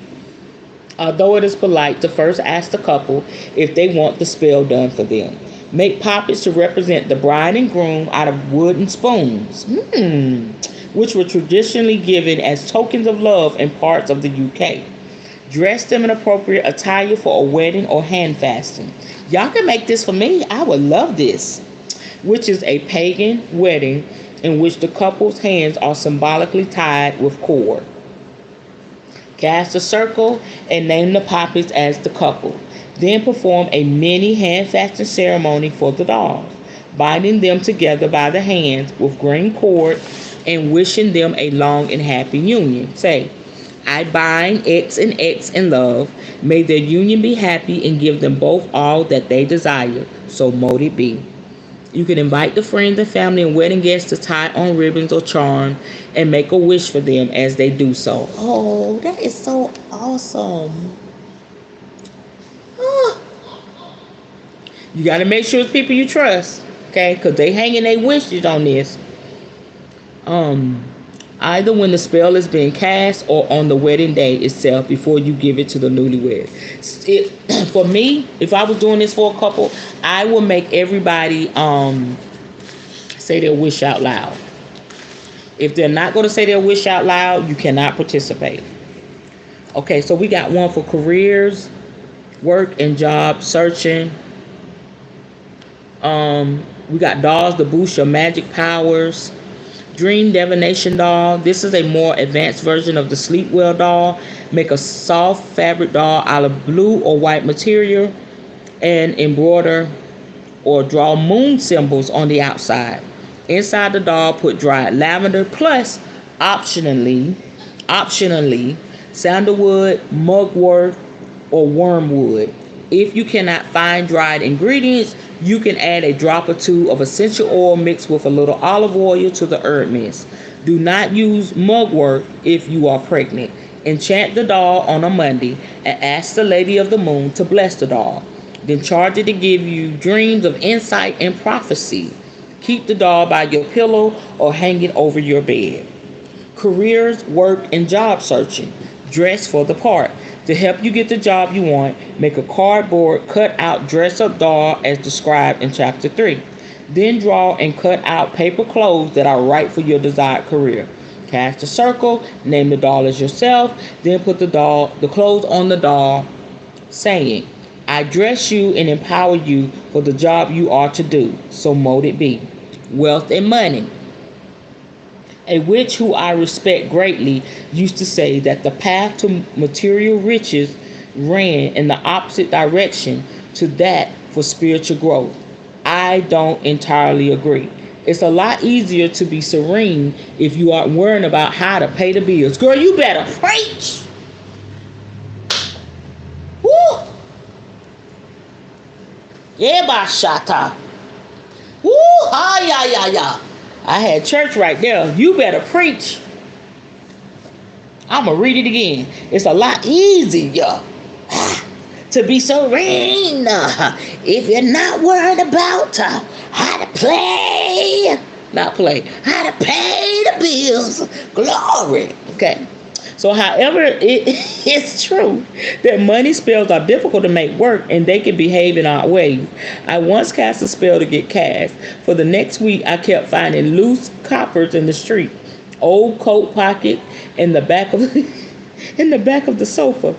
Although it is polite to first ask the couple if they want the spell done for them. Make poppets to represent the bride and groom out of wooden spoons, which were traditionally given as tokens of love in parts of the UK. Dress them in appropriate attire for a wedding or hand fasting. Y'all can make this for me. I would love this. Which is a pagan wedding in which the couple's hands are symbolically tied with cord. Cast a circle and name the poppets as the couple. Then perform a mini hand fasting ceremony for the dolls, binding them together by the hands with green cord and wishing them a long and happy union. Say, I bind X and X in love. May their union be happy and give them both all that they desire. So mote it be. You can invite the friends and family and wedding guests to tie on ribbons or charm and make a wish for them as they do so. Oh, that is so awesome. Oh. You got to make sure it's people you trust, okay? Because they hanging their wishes on this. either when the spell is being cast or on the wedding day itself before you give it to the newlywed. For me, if I was doing this for a couple, I would make everybody say their wish out loud. If they're not going to say their wish out loud, you cannot participate. Okay, so we got one for careers, work and job searching. We got dolls to boost your magic powers. Dream divination doll. This is a more advanced version of the sleep well doll. Make a soft fabric doll out of blue or white material and embroider or draw moon symbols on the outside. Inside the doll, put dried lavender plus optionally sandalwood, mugwort, or wormwood. If you cannot find dried ingredients, you can add a drop or two of essential oil mixed with a little olive oil to the herb mist. Do not use mugwort if you are pregnant. Enchant the doll on a Monday and ask the Lady of the Moon to bless the doll. Then charge it to give you dreams of insight and prophecy. Keep the doll by your pillow or hang it over your bed. Careers, work, and job searching. Dress for the part. To help you get the job you want, make a cardboard cut-out dress-up doll as described in Chapter 3. Then draw and cut out paper clothes that are right for your desired career. Cast a circle, name the doll as yourself, then put the clothes on the doll, saying, I dress you and empower you for the job you are to do, so mote it be. Wealth and money. A witch who I respect greatly used to say that the path to material riches ran in the opposite direction to that for spiritual growth. I don't entirely agree. It's a lot easier to be serene if you aren't worrying about how to pay the bills. Girl, you better preach. Woo! Yeah, bashata. Woo! Ha ya ya ya. I had church right there. You better preach. I'm going to read it again. It's a lot easier to be serene if you're not worried about how to how to pay the bills. Glory. Okay. So, however, it's true that money spells are difficult to make work and they can behave in odd ways. I once cast a spell to get cash. For the next week, I kept finding loose coppers in the street, old coat pocket in the back of the sofa.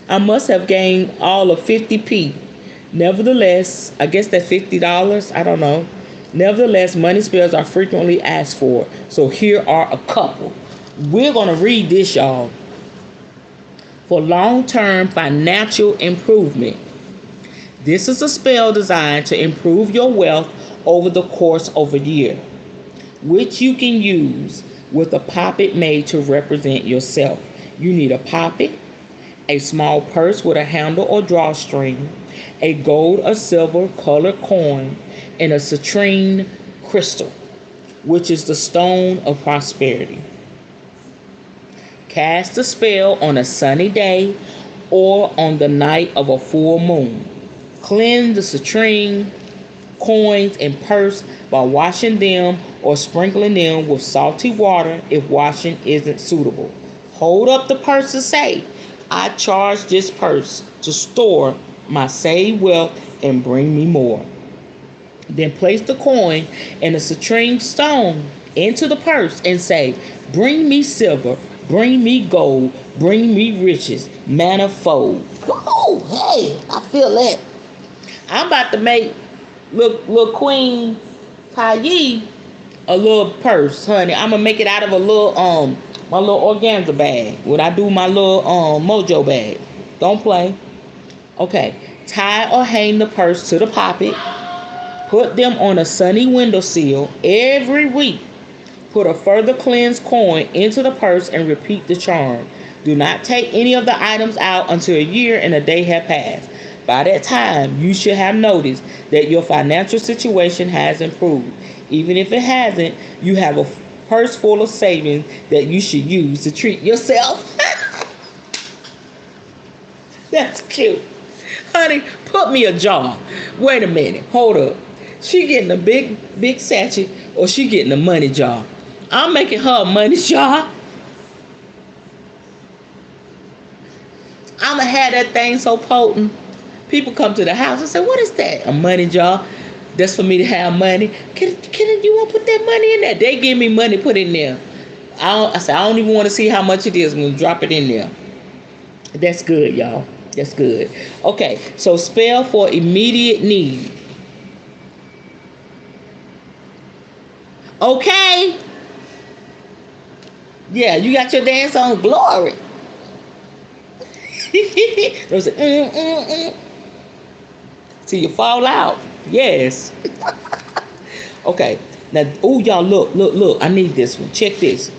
I must have gained all of 50p. Nevertheless, I guess that's $50. I don't know. Nevertheless, money spells are frequently asked for. So here are a couple. We're going to read this, y'all. For long-term financial improvement. This is a spell designed to improve your wealth over the course of a year, which you can use with a poppet made to represent yourself. You need a poppet, a small purse with a handle or drawstring, a gold or silver colored coin, and a citrine crystal, which is the stone of prosperity. Cast the spell on a sunny day or on the night of a full moon. Cleanse the citrine, coins, and purse by washing them or sprinkling them with salty water if washing isn't suitable. Hold up the purse and say, I charge this purse to store my saved wealth and bring me more. Then place the coin and the citrine stone into the purse and say, bring me silver, bring me gold, bring me riches, manifold. Whoa, hey, I feel that. I'm about to make little Queen Paye a little purse, honey. I'm gonna make it out of a little my little organza bag. When I do my little mojo bag. Don't play. Okay. Tie or hang the purse to the poppet. Put them on a sunny windowsill every week. Put a further cleansed coin into the purse and repeat the charm. Do not take any of the items out until a year and a day have passed. By that time, you should have noticed that your financial situation has improved. Even if it hasn't, you have a purse full of savings that you should use to treat yourself. That's cute. Honey, put me a jar. Wait a minute. Hold up. She getting a big sachet or she getting a money jar? I'm making her a money jar. I'ma have that thing so potent. People come to the house and say, "What is that?" A money jar. That's for me to have money. Can you want to put that money in there? They give me money, put in there. I say I don't even want to see how much it is. I'm gonna drop it in there. That's good, y'all. That's good. Okay, so spell for immediate need. Okay. Yeah, you got your dance on glory. There's till you fall out. Yes. Okay. Now, oh, y'all, look. I need this one. Check this.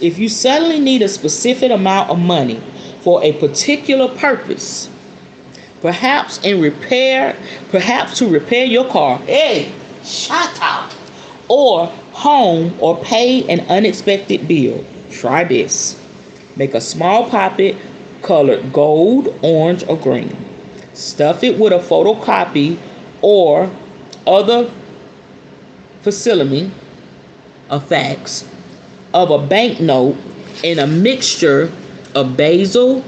If you suddenly need a specific amount of money for a particular purpose, perhaps to repair your car, hey, shut up, or home, or pay an unexpected bill, try this. Make a small poppet colored gold, orange, or green. Stuff it with a photocopy or other facsimile, a fax, of a banknote in a mixture of basil,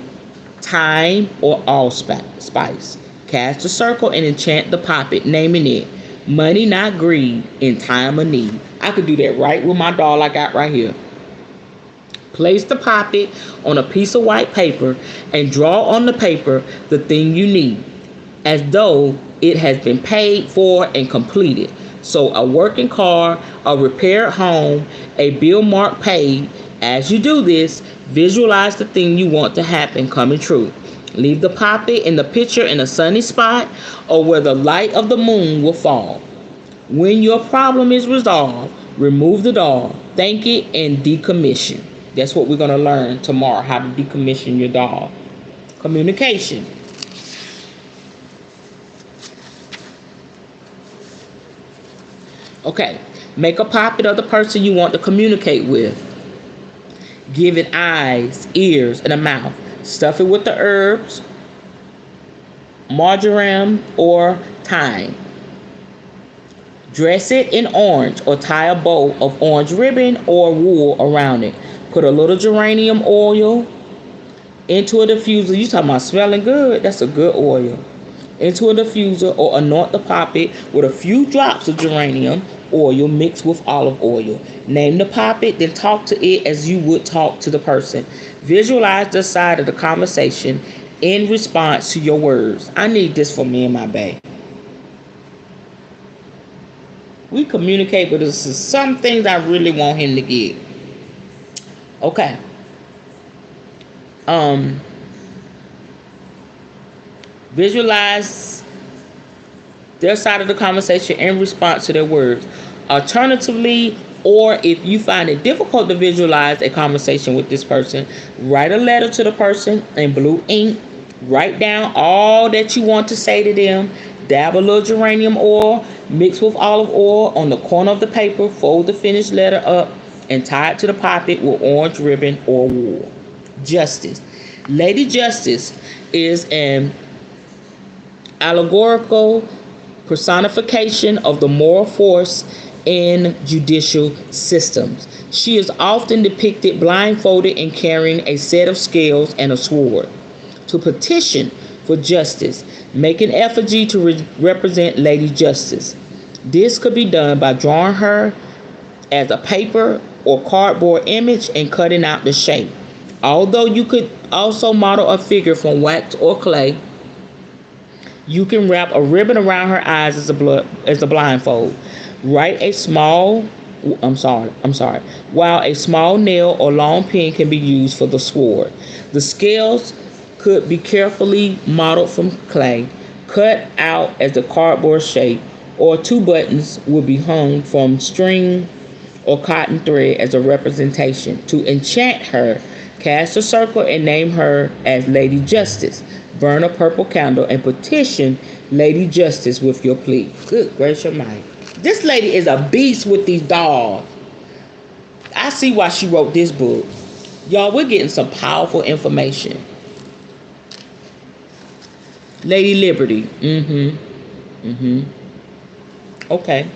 thyme, or allspice. Cast a circle and enchant the poppet, naming it Money Not Greed in Time of Need. I could do that right with my doll I got right here. Place the poppet on a piece of white paper and draw on the paper the thing you need, as though it has been paid for and completed. So a working car, a repaired home, a bill marked paid. As you do this, visualize the thing you want to happen coming true. Leave the poppet in the picture in a sunny spot or where the light of the moon will fall. When your problem is resolved, remove the doll, thank it, and decommission. That's what we're going to learn tomorrow, how to decommission your doll. Communication. Okay, make a poppet of the person you want to communicate with. Give it eyes, ears, and a mouth. Stuff it with the herbs, marjoram, or thyme. Dress it in orange or tie a bow of orange ribbon or wool around it. Put a little geranium oil into a diffuser. You talking about smelling good? That's a good oil. Into a diffuser or anoint the poppet with a few drops of geranium oil mixed with olive oil. Name the poppet, then talk to it as you would talk to the person. Visualize the side of the conversation in response to your words. I need this for me and my bae. We communicate, but there's some things I really want him to get. Okay. Visualize their side of the conversation in response to their words. Alternatively, or if you find it difficult to visualize a conversation with this person, write a letter to the person in blue ink. Write down all that you want to say to them. Dab a little geranium oil mixed with olive oil on the corner of the paper. Fold the finished letter up and tie it to the poppet with orange ribbon or wool. Justice. Lady Justice is an allegorical personification of the moral force in judicial systems. She is often depicted blindfolded and carrying a set of scales and a sword. To petition for justice, make an effigy to represent Lady Justice. This could be done by drawing her as a paper or cardboard image and cutting out the shape. Although you could also model a figure from wax or clay, you can wrap a ribbon around her eyes as a blindfold. While a small nail or long pin can be used for the sword. The scales could be carefully modeled from clay, cut out as the cardboard shape, or 2 buttons will be hung from string or cotton thread as a representation. To enchant her, cast a circle and name her as Lady Justice. Burn a purple candle and petition Lady Justice with your plea. Good gracious mine. This lady is a beast with these dolls. I see why she wrote this book. Y'all, we're getting some powerful information. Lady Liberty. Okay.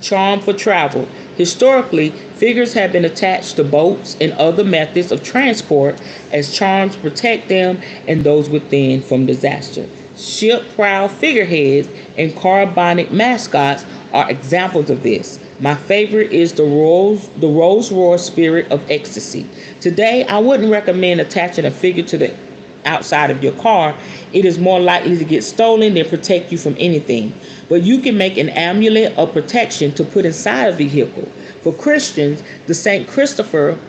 Charm for travel. Historically, figures have been attached to boats and other methods of transport as charms to protect them and those within from disaster. Ship prow figureheads and carbonic mascots are examples of this. My favorite is the Rolls Royce Spirit of Ecstasy. Today, I wouldn't recommend attaching a figure to the outside of your car. It is more likely to get stolen than protect you from anything. But you can make an amulet of protection to put inside a vehicle. For Christians, the Saint Christopher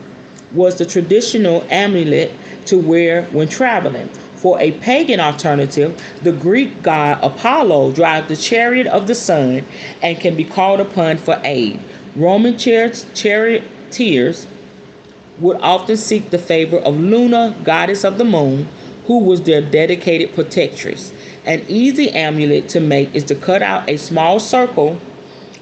was the traditional amulet to wear when traveling. For a pagan alternative, the Greek god Apollo drives the chariot of the sun and can be called upon for aid. Roman charioteers would often seek the favor of Luna, goddess of the moon, who was their dedicated protectress. An easy amulet to make is to cut out a small circle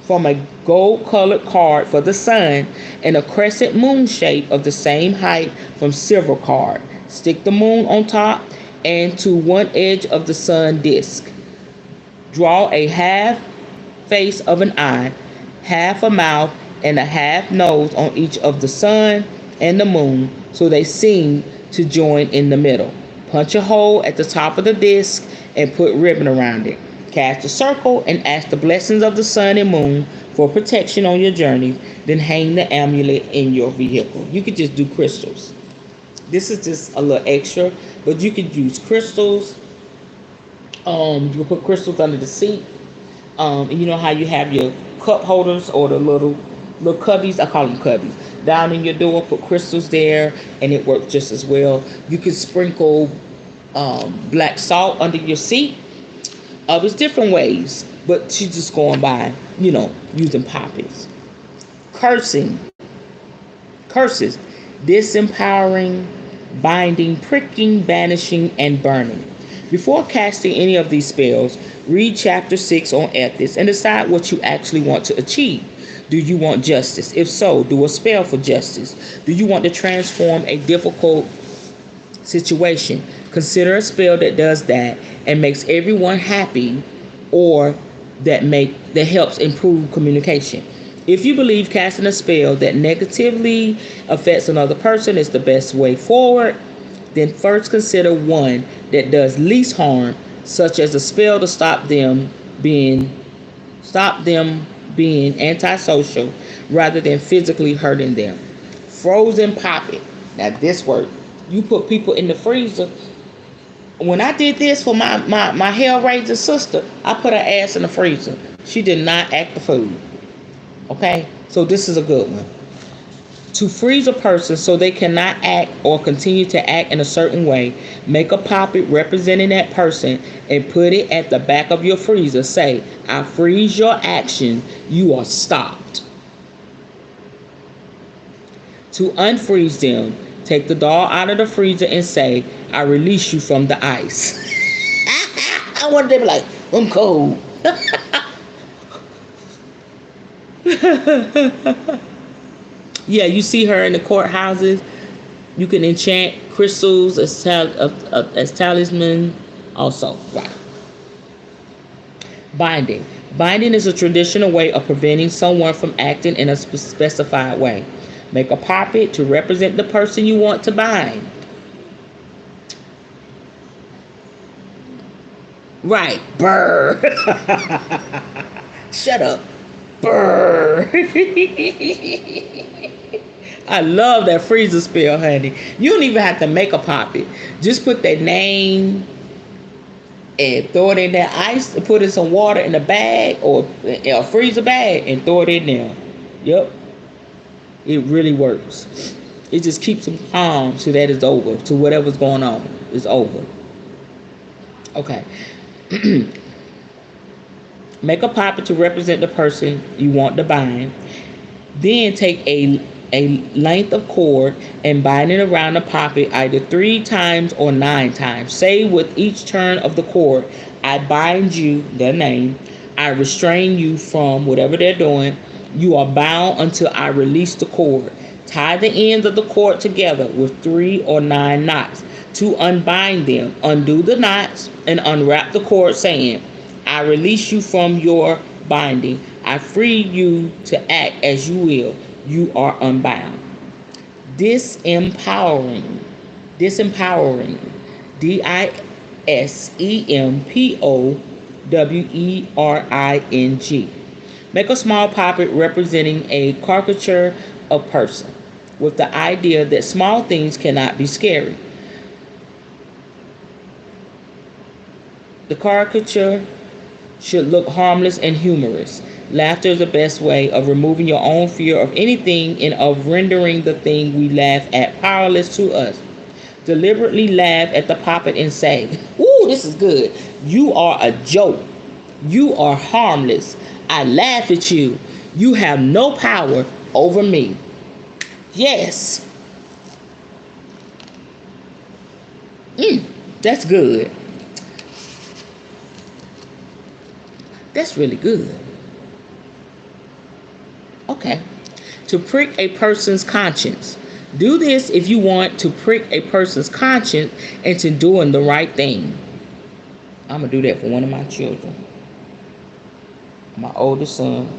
from a gold-colored card for the sun and a crescent moon shape of the same height from silver card. Stick the moon on top and to one edge of the sun disk. Draw a half face of an eye, half a mouth, and a half nose on each of the sun and the moon so they seem to join in the middle. Punch a hole at the top of the disc and put ribbon around it. Cast a circle and ask the blessings of the sun and moon for protection on your journey. Then hang the amulet in your vehicle. You could just do crystals. This is just a little extra, but you could use crystals. You can put crystals under the seat. And you know how you have your cup holders or the little cubbies? I call them cubbies. Down in your door, put crystals there, and it works just as well. You can sprinkle black salt under your seat. There's different ways, but she's just going by, using poppets. Curses, disempowering, binding, pricking, banishing, and burning. Before casting any of these spells, read chapter 6 on ethics and decide what you actually want to achieve. Do you want justice? If so, do a spell for justice. Do you want to transform a difficult situation? Consider a spell that does that and makes everyone happy, or that helps improve communication. If you believe casting a spell that negatively affects another person is the best way forward, then first consider one that does least harm, such as a spell to stop them being antisocial rather than physically hurting them. Frozen poppet. Now this works. You put people in the freezer. When I did this for my Hellraiser sister, I put her ass in the freezer. She did not act the fool. Okay? So this is a good one. To freeze a person so they cannot act or continue to act in a certain way, make a poppet representing that person and put it at the back of your freezer. Say, I freeze your action. You are stopped. To unfreeze them, take the doll out of the freezer and say, I release you from the ice. I want them to be like, I'm cold. Yeah, you see her in the courthouses. You can enchant crystals as talisman also. Right. Binding. Binding is a traditional way of preventing someone from acting in a specified way. Make a poppet to represent the person you want to bind. Right. Brr. Shut up. Brr. I love that freezer spell, honey. You don't even have to make a poppet. Just put their name and throw it in that ice and put in some water in a bag or a freezer bag and throw it in there. Yep. It really works. It just keeps them calm so that it's over. So whatever's going on is over. Okay. Make a poppet to represent the person you want to bind. Then take a length of cord and bind it around the poppet either 3 times or 9 times. Say with each turn of the cord, I bind you, their name. I restrain you from whatever they're doing. You are bound until I release the cord. Tie the ends of the cord together with 3 or 9 knots. To unbind them, undo the knots and unwrap the cord, saying, I release you from your binding. I free you to act as you will. you are unbound. Disempowering. Disempowering. Dispowering. Make a small puppet representing a caricature of person with the idea that small things cannot be scary. The caricature should look harmless and humorous. Laughter is the best way of removing your own fear of anything and of rendering the thing we laugh at powerless to us. Deliberately laugh at the puppet and say, "Ooh, this is good. You are a joke. You are harmless. I laugh at you. You have no power over me." Yes. That's good. That's really good. Okay. To prick a person's conscience. Do this if you want to prick a person's conscience into doing the right thing. I'm going to do that for one of my children. My oldest son.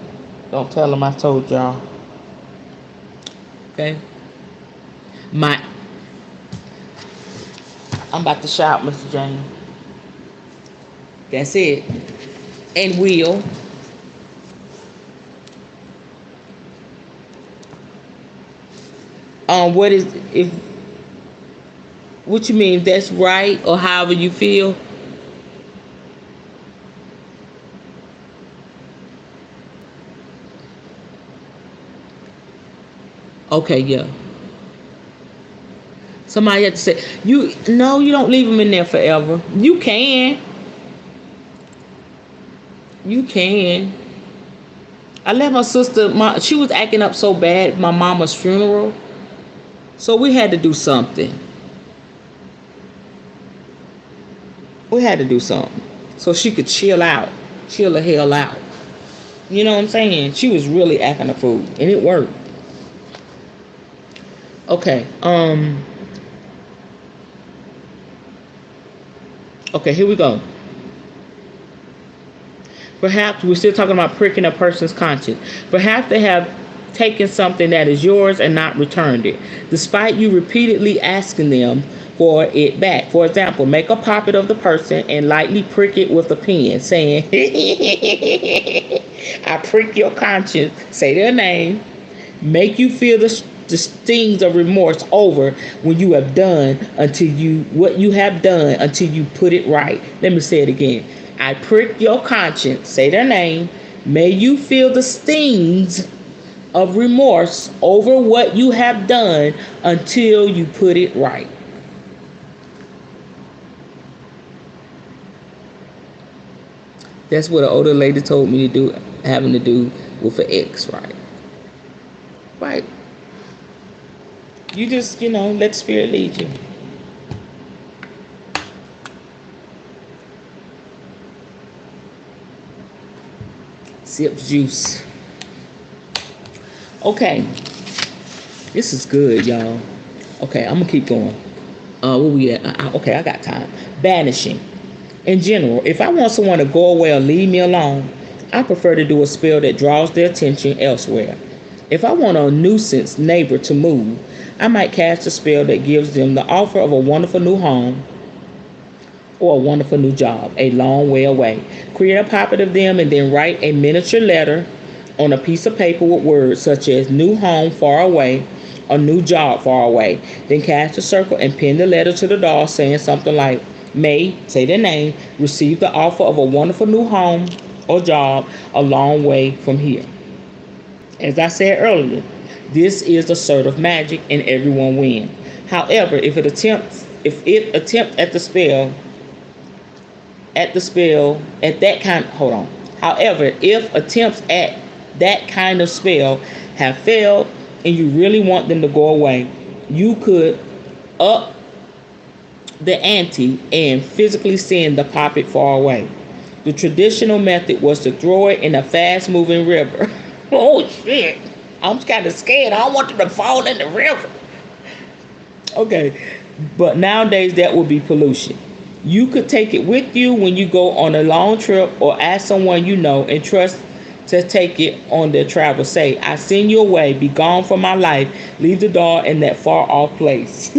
Don't tell him I told y'all. Okay? I'm about to shout, Mr. James. That's it. And will. What you mean, if that's right or however you feel? Okay, yeah. Somebody had to say, you don't leave them in there forever. You can. You can. I let my sister, she was acting up so bad at my mama's funeral. So we had to do something. So she could chill the hell out. You know what I'm saying? She was really acting a fool, and it worked. Okay. Okay, here we go. Perhaps we're still talking about pricking a person's conscience. Perhaps they have taken something that is yours and not returned it, despite you repeatedly asking them for it back. For example, make a puppet of the person and lightly prick it with a pen, saying, "I prick your conscience." Say their name. Make you feel the stings of remorse over what you have done until you put it right. Let me say it again. I prick your conscience. Say their name. May you feel the stings of remorse over what you have done until you put it right. That's what an older lady told me to do, having to do with an ex, right? Right. You just, let spirit lead you. Sip juice. Okay. This is good, y'all. Okay, I'm going to keep going. Where we at? Okay, I got time. Banishing. In general, if I want someone to go away or leave me alone, I prefer to do a spell that draws their attention elsewhere. If I want a nuisance neighbor to move, I might cast a spell that gives them the offer of a wonderful new home or a wonderful new job a long way away. Create a puppet of them and then write a miniature letter on a piece of paper with words such as new home far away or new job far away. Then cast a circle and pin the letter to the doll saying something like, "May," say their name, "receive the offer of a wonderful new home or job a long way from here." As I said earlier, this is assertive magic and everyone wins. However, if it attempts at the spell at that kind hold on. However, if attempts at that kind of spell have failed and you really want them to go away, you could up the ante and physically send the puppet far away. The traditional method was to throw it in a fast-moving river. Oh shit! I'm kind of scared. I don't want them to fall in the river. Okay, but nowadays that would be pollution. You could take it with you when you go on a long trip or ask someone you know and trust to take it on their travel. Say, I send you away. Be gone from my life. Leave the dog in that far off place.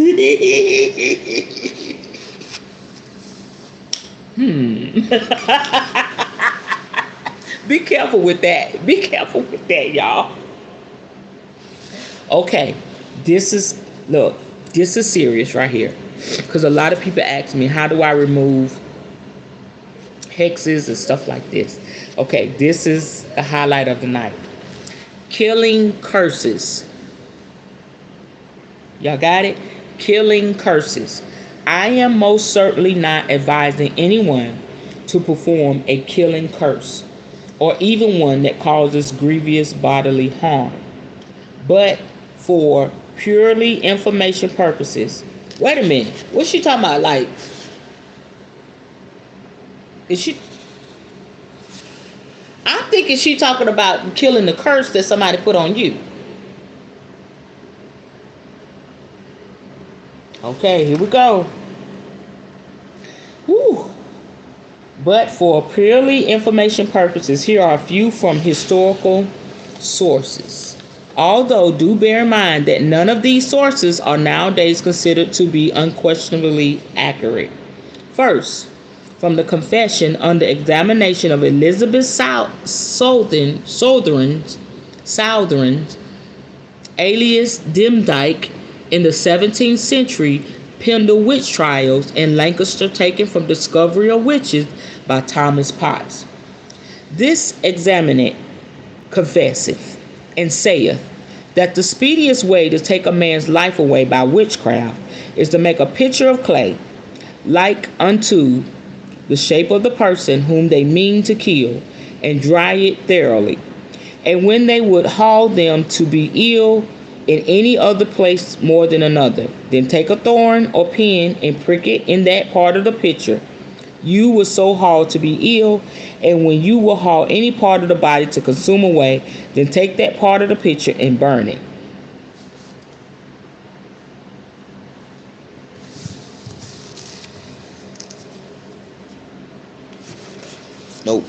Be careful with that. Be careful with that, y'all. Okay, this is, look, this is serious right here. Because a lot of people ask me, how do I remove hexes and stuff like this? Okay, this is the highlight of the night. Killing curses. Y'all got it? Killing curses. I am most certainly not advising anyone to perform a killing curse, or even one that causes grievous bodily harm. But for purely information purposes. Wait a minute. What's she talking about? Like, is she? I'm thinking she talking about killing the curse that somebody put on you. Okay, here we go. Woo. But for purely information purposes, here are a few from historical sources. Although do bear in mind that none of these sources are nowadays considered to be unquestionably accurate. First, from the confession under examination of Elizabeth Southern, alias Demdike, in the 17th century Pendle witch trials in Lancaster, taken from Discovery of Witches by Thomas Potts. This examinate confesseth and saith that the speediest way to take a man's life away by witchcraft is to make a pitcher of clay, like unto the shape of the person whom they mean to kill, and dry it thoroughly. And when they would haul them to be ill in any other place more than another, then take a thorn or pin and prick it in that part of the pitcher you will so haul to be ill. And when you will haul any part of the body to consume away, then take that part of the pitcher and burn it. Nope.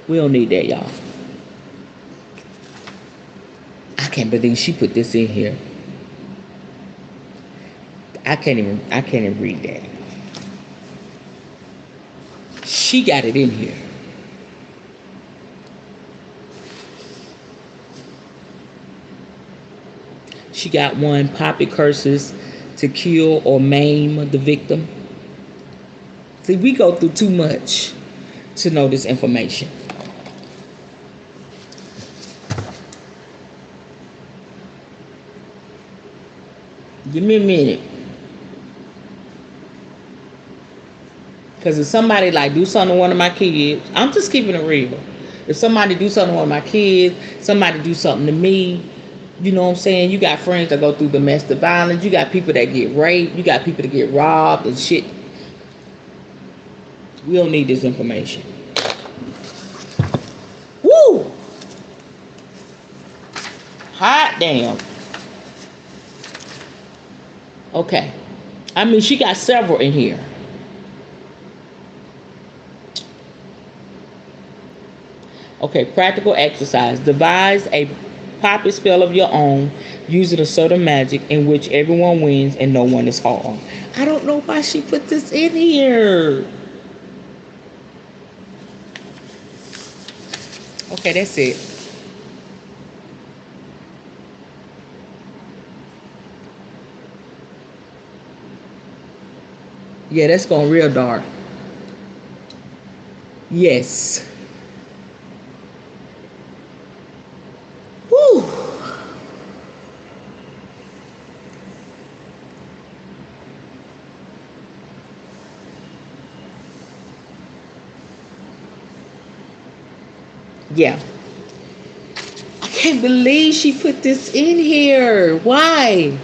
We don't need that, y'all. I can't believe she put this in here. I can't even read that. She got it in here. She got one, poppet curses to kill or maim the victim. See, we go through too much to know this information. Give me a minute. Because if somebody like do something to one of my kids, I'm just keeping it real. If somebody do something to one of my kids, somebody do something to me, you know what I'm saying? You got friends that go through domestic violence. You got people that get raped. You got people that get robbed and shit. We don't need this information. Woo! Hot damn. Okay. I mean, she got several in here. Okay, practical exercise. Devise a poppet spell of your own using a certain magic in which everyone wins and no one is harmed. I don't know why she put this in here. Okay, that's it. Yeah, that's going real dark. Yes. Woo. Yeah. I can't believe she put this in here. Why?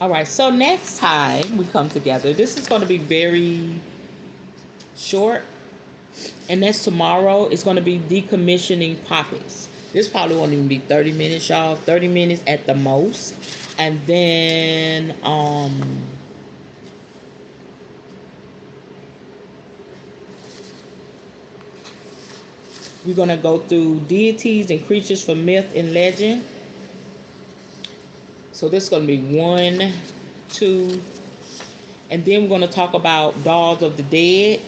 All right, so next time we come together, this is going to be very short, and that's tomorrow. It's going to be decommissioning poppets. This probably won't even be 30 minutes, y'all. 30 minutes at the most. And then we're gonna go through deities and creatures from myth and legend. So this is gonna be 1, 2, and then we're gonna talk about dolls of the dead.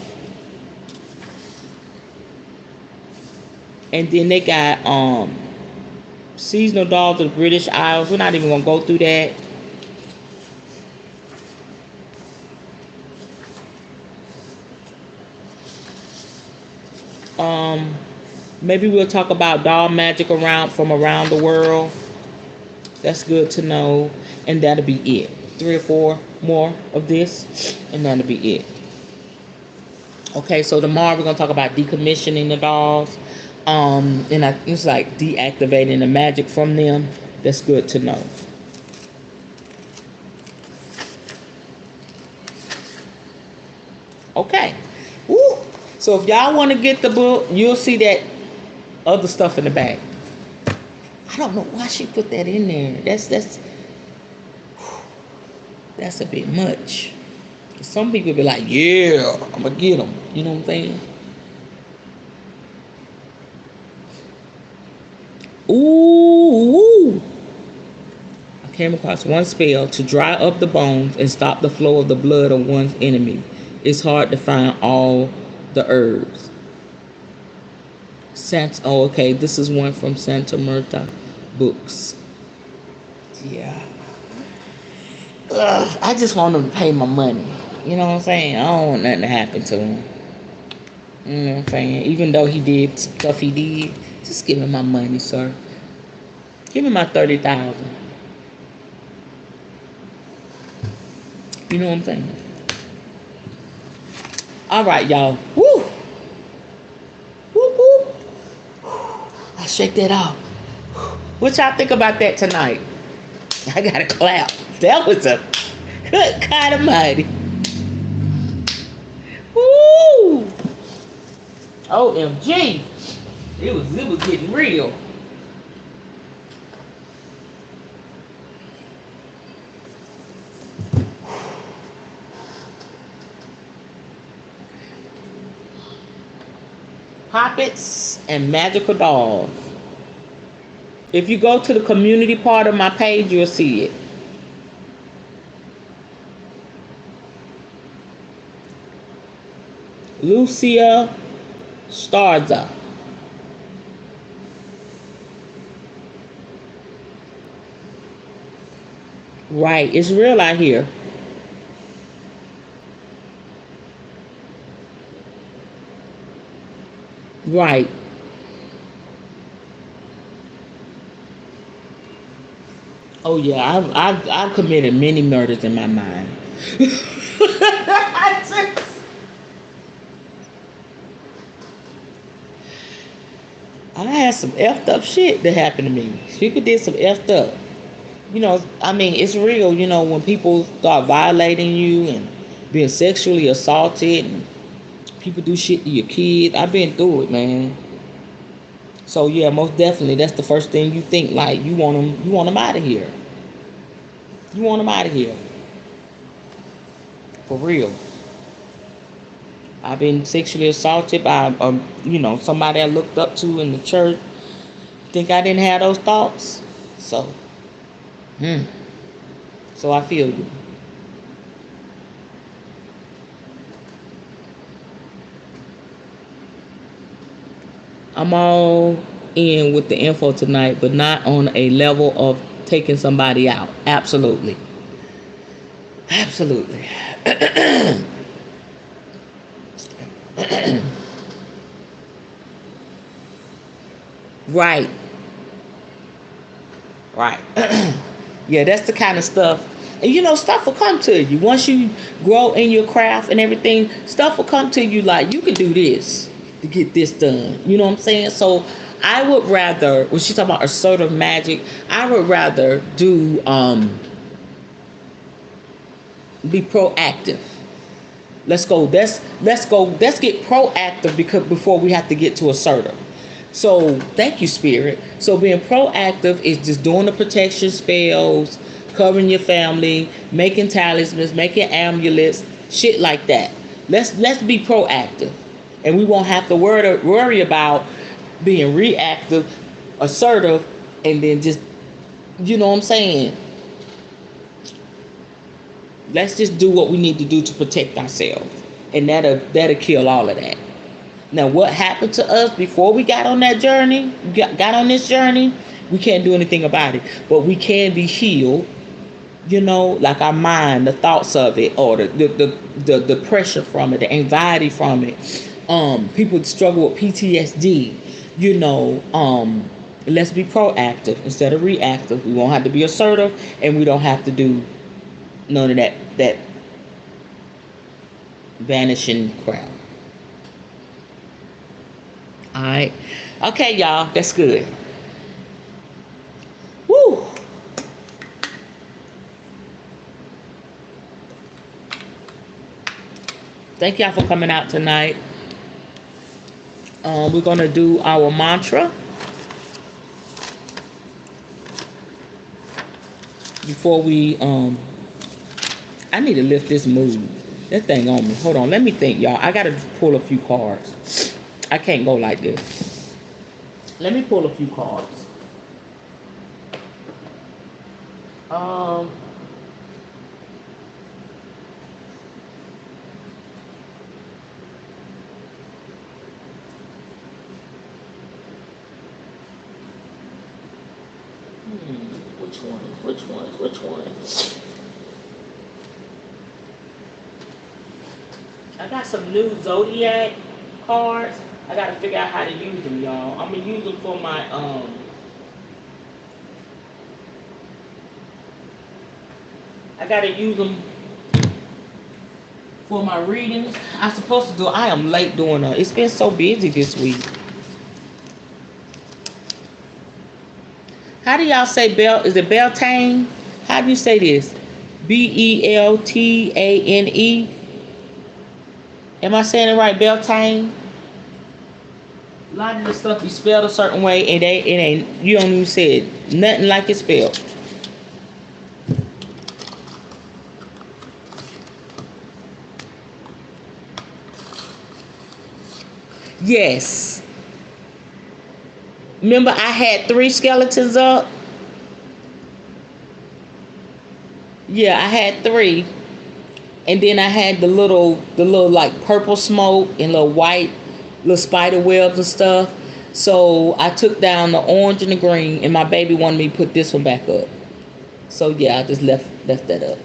And then they got seasonal dolls of the British Isles. We're not even gonna go through that. Maybe we'll talk about doll magic from around the world. That's good to know. And that'll be it. 3 or 4 more of this, and that'll be it. Okay, so tomorrow we're gonna talk about decommissioning the dolls. It's like deactivating the magic from them. That's good to know. Okay. Woo. So if y'all want to get the book, you'll see that other stuff in the back. I don't know why she put that in there. That's a bit much. Some people be like, yeah, I'm gonna get them. You know what I'm saying? Ooh. I came across one spell to dry up the bones and stop the flow of the blood of one's enemy. It's hard to find all the herbs. Okay, this is one from Santa Marta Books. Yeah. I just want them to pay my money. You know what I'm saying? I don't want nothing to happen to him. You know what I'm saying? Even though he did stuff he did, just give me my money, sir. Give me my 30,000. You know what I'm saying? All right, y'all. Woo! Whoop, whoop. I'll shake that off. What y'all think about that tonight? I gotta clap. That was a good God Almighty. Woo! OMG. It was getting real. Poppets and magical dolls. If you go to the community part of my page, you'll see it. Lucia Starza. Right, it's real out here. Right. Oh yeah, I've committed many murders in my mind. I had some effed up shit that happened to me. People did some effed up. I mean, it's real. When people start violating you and being sexually assaulted, and people do shit to your kids. I've been through it, man. So yeah, most definitely, that's the first thing you think. Like you want them out of here. You want them out of here. For real. I've been sexually assaulted by, somebody I looked up to in the church. Think I didn't have those thoughts? So I feel you. I'm all in with the info tonight, but not on a level of taking somebody out. Absolutely. Absolutely. Right. Right. Yeah, that's the kind of stuff. And stuff will come to you. Once you grow in your craft and everything, stuff will come to you like, you can do this to get this done. You know what I'm saying? So I would rather, when she's talking about assertive magic, I would rather do be proactive. Let's get proactive before we have to get to assertive. So thank you, Spirit. So being proactive is just doing the protection spells, covering your family, making talismans, making amulets, shit like that. Let's be proactive, and we won't have to worry about being reactive, assertive, and then just, you know what I'm saying. Let's just do what we need to do to protect ourselves, and that'll kill all of that. Now, what happened to us before we got on that journey, got on this journey, we can't do anything about it. But we can be healed, like our mind, the thoughts of it, or the pressure from it, the anxiety from it. People struggle with PTSD. Let's be proactive instead of reactive. We won't have to be assertive, and we don't have to do none of that vanishing crap. All right. Okay, y'all. That's good. Woo. Thank y'all for coming out tonight. We're going to do our mantra before we I need to lift this mood. That thing on me. Hold on. Let me think, y'all. I got to pull a few cards. I can't go like this. Let me pull a few cards. Which one? I got some new Zodiac cards. I gotta figure out how to use them, y'all. I'm gonna use them for my I gotta use them for my readings. I'm supposed to do. I am late doing it. It's been so busy this week. How do y'all say Bel? Is it Beltane? How do you say this? Beltane? Am I saying it right? Beltane? A lot of this stuff be spelled a certain way, and it ain't. You don't even say it. Nothing like it's spelled. Yes. Remember, I had 3 skeletons up. Yeah, I had 3, and then I had the little like purple smoke and little white, little spider webs and stuff. So I took down the orange and the green, and my baby wanted me to put this one back up. So yeah, I just left that up.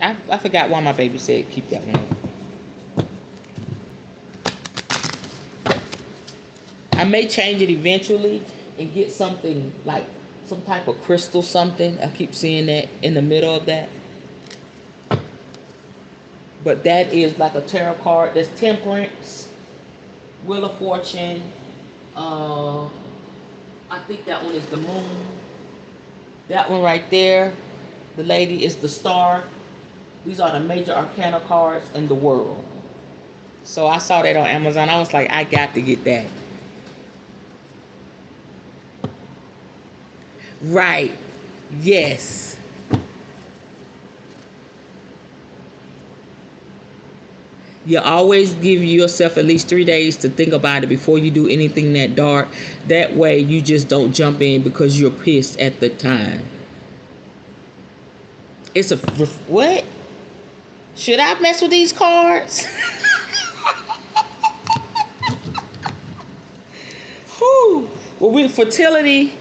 I forgot why my baby said keep that one up. I may change it eventually and get something like some type of crystal something. I keep seeing that in the middle of that. But that is like a tarot card. There's Temperance, Wheel of Fortune. I think that one is the Moon. That one right there, the lady, is the Star. These are the major arcana cards in the world. So I saw that on Amazon. I was like, I got to get that. Right. Yes. You always give yourself at least 3 days to think about it before you do anything that dark. That way you just don't jump in because you're pissed at the time. It's a... What? Should I mess with these cards? Whew. Well, with fertility...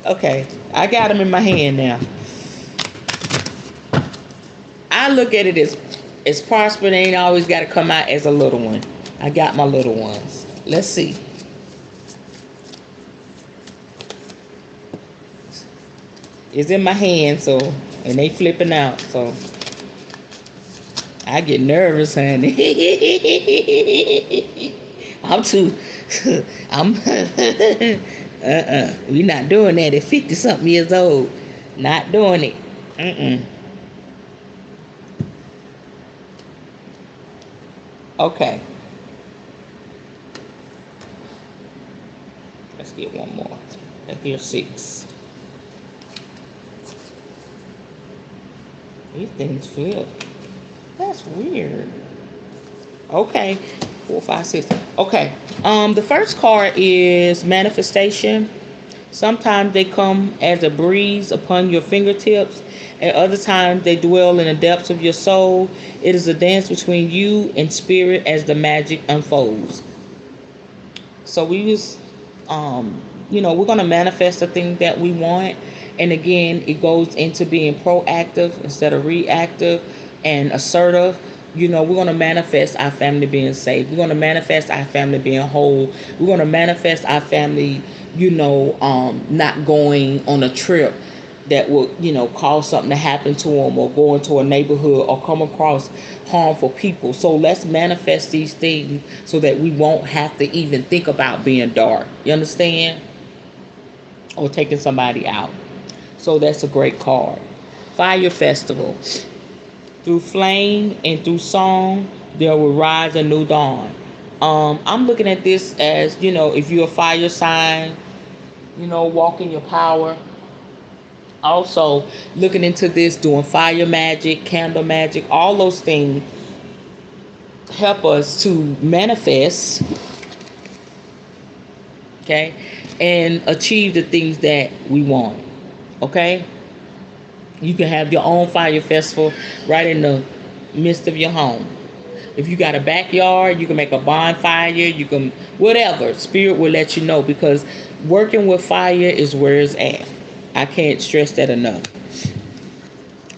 Okay, I got them in my hand now. I look at it as prosper. They ain't always got to come out as a little one. I got my little ones. Let's see. It's in my hand, so, and they flipping out, so I get nervous, honey. We're not doing that at 50-something years old. Not doing it. Okay, let's get one more. And here's 6. These things flip. That's weird. Okay, 4, 5, 6. Okay. The first card is manifestation. Sometimes they come as a breeze upon your fingertips. At other times they dwell in the depths of your soul. It is a dance between you and spirit as the magic unfolds. So we use, we're going to manifest the thing that we want. And again, it goes into being proactive instead of reactive and assertive. We're going to manifest our family being safe. We're going to manifest our family being whole. We're going to manifest our family, not going on a trip that will, cause something to happen to them, or go into a neighborhood or come across harmful people. So let's manifest these things so that we won't have to even think about being dark. You understand? Or taking somebody out. So that's a great card. Fire Festival. Through flame and through song, there will rise a new dawn. I'm looking at this as, if you're a fire sign, walk in your power. Also, looking into this, doing fire magic, candle magic, all those things help us to manifest, okay, and achieve the things that we want, okay? You can have your own fire festival right in the midst of your home. If you got a backyard, you can make a bonfire, you can, whatever. Spirit will let you know, because working with fire is where it's at. I can't stress that enough.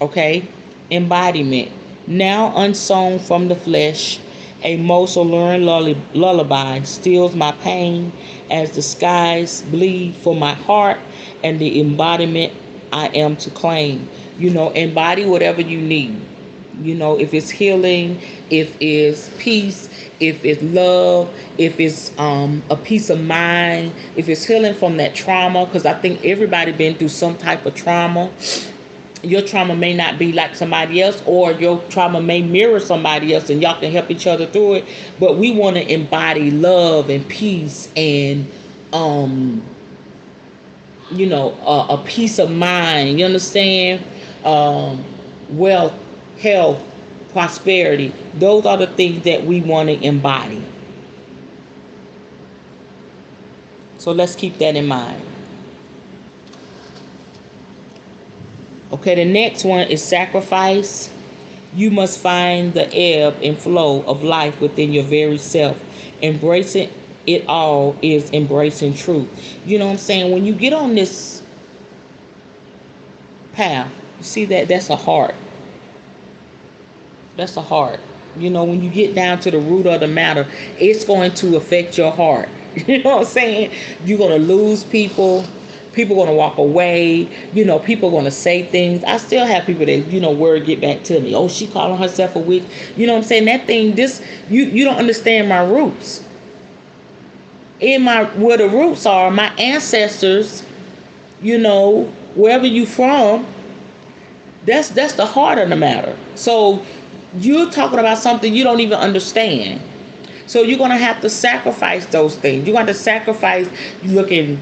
Okay? Embodiment. Now unsown from the flesh, a most alluring lullaby stills my pain as the skies bleed for my heart and the embodiment I am to claim. Embody whatever you need. If it's healing, if it's peace, if it's love, if it's a peace of mind, if it's healing from that trauma, because I think everybody been through some type of trauma. Your trauma may not be like somebody else, or your trauma may mirror somebody else, and y'all can help each other through it. But we want to embody love and peace and a peace of mind. You understand? Wealth, health, prosperity. Those are the things that we want to embody. So let's keep that in mind. Okay, the next one is sacrifice. You must find the ebb and flow of life within your very self. Embracing it all is embracing truth. You know what I'm saying? When you get on this path, you see that's a heart. That's a heart. When you get down to the root of the matter, it's going to affect your heart. You know what I'm saying? You're going to lose people. People are going to walk away. People are going to say things. I still have people that, word get back to me. Oh, she calling herself a witch. You know what I'm saying? That thing, you don't understand my roots. Where the roots are, my ancestors, wherever you from, that's the heart of the matter. So you're talking about something you don't even understand. So you're going to have to sacrifice those things. You're going to sacrifice looking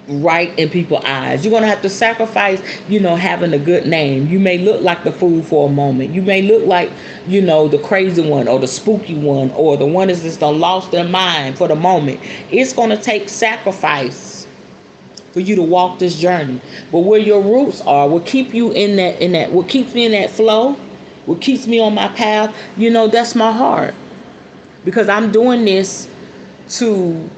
right in people's eyes. You're going to have to sacrifice, having a good name. You may look like the fool for a moment. You may look like, the crazy one or the spooky one or the one that's just done lost their mind for the moment. It's going to take sacrifice for you to walk this journey. But where your roots are, will keep you in that, what keeps me in that flow, what keeps me on my path, that's my heart. Because I'm doing this to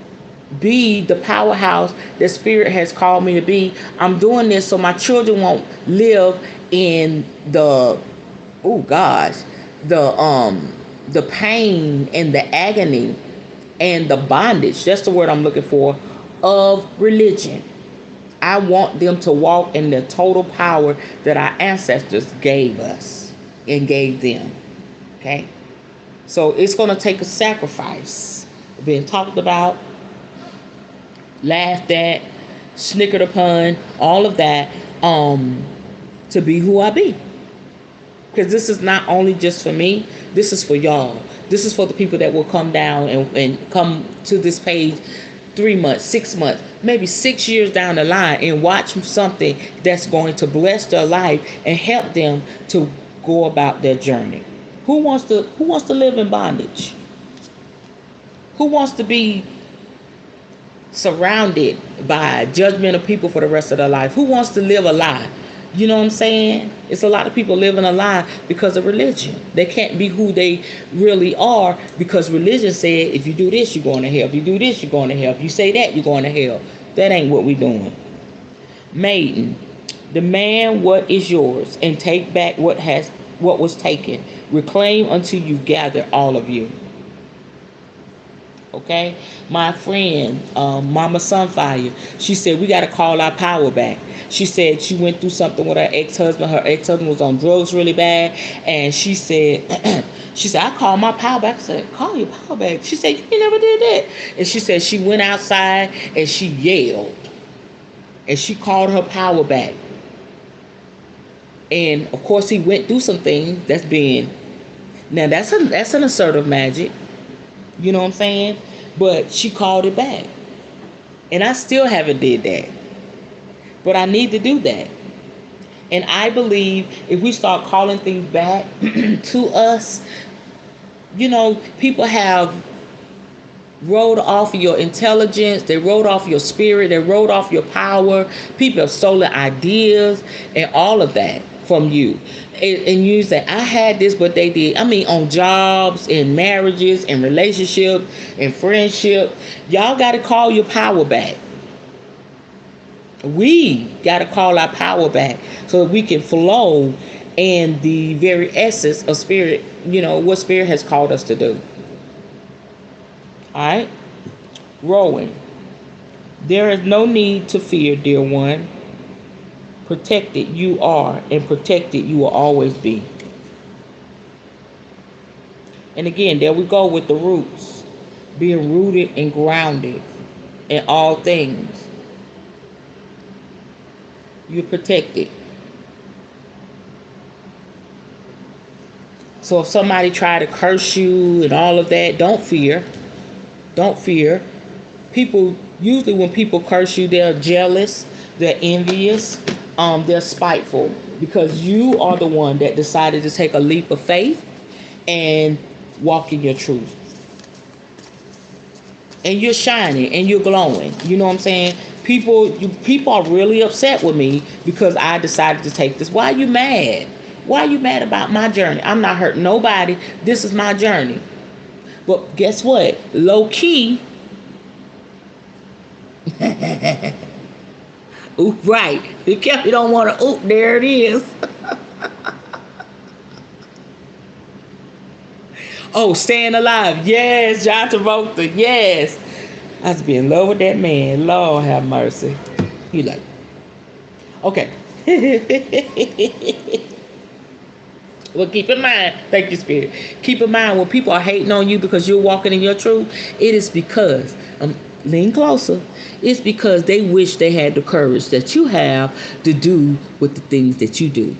be the powerhouse that Spirit has called me to be. I'm doing this so my children won't live in the pain and the agony and the bondage, that's the word I'm looking for, of religion. I want them to walk in the total power that our ancestors gave us and gave them. Okay? So it's going to take a sacrifice. Being talked about, laughed at, snickered upon, all of that, to be who I be. Because this is not only just for me, this is for y'all. This is for the people that will come down and come to this page 3 months, 6 months, maybe 6 years down the line and watch something that's going to bless their life and help them to go about their journey. Who wants to live in bondage? Who wants to be surrounded by judgmental people for the rest of their life? Who wants to live a lie? You know what I'm saying? It's a lot of people living a lie because of religion. They can't be who they really are because religion said, if you do this, you're going to hell. If you do this, you're going to hell. If you say that, you're going to hell. That ain't what we're doing. Maiden, demand what is yours and take back what was taken. Reclaim until you gather all of you. Okay, my friend, Mama Sunfire, she said we got to call our power back. She said she went through something with her ex-husband. Her ex-husband was on drugs really bad, and she said, I called my power back. I said, call your power back. She said, you never did that. And she said she went outside and she yelled, and she called her power back. And of course, he went through some things. That's an assertive magic. You know what I'm saying? But she called it back. And I still haven't did that. But I need to do that. And I believe if we start calling things back to us, people have rode off your intelligence, they rode off your spirit, they rode off your power. People have stolen ideas and all of that from you. And you say, I had this, but they did. I mean, on jobs, in marriages, in relationships, in friendship, y'all got to call your power back. We got to call our power back so that we can flow in the very essence of spirit, what spirit has called us to do. All right? Rowing. There is no need to fear, dear one. Protected you are, and protected you will always be. And again, there we go with the roots. Being rooted and grounded in all things. You're protected. So if somebody try to curse you and all of that, don't fear. Don't fear. People, usually when people curse you, they're jealous, they're envious, they're spiteful, because you are the one that decided to take a leap of faith and walk in your truth. And you're shining and you're glowing. You know what I'm saying? People are really upset with me because I decided to take this. Why are you mad? Why are you mad about my journey? I'm not hurting nobody. This is my journey. But guess what? Low key. Oop, right. You don't want to oop, there it is. Oh, Staying Alive. Yes, John Travolta. Yes. I was be in love with that man. Lord have mercy. You like, okay. Well, keep in mind, thank you, Spirit. Keep in mind when people are hating on you because you're walking in your truth, it is because, lean closer, it's because they wish they had the courage that you have to do with the things that you do.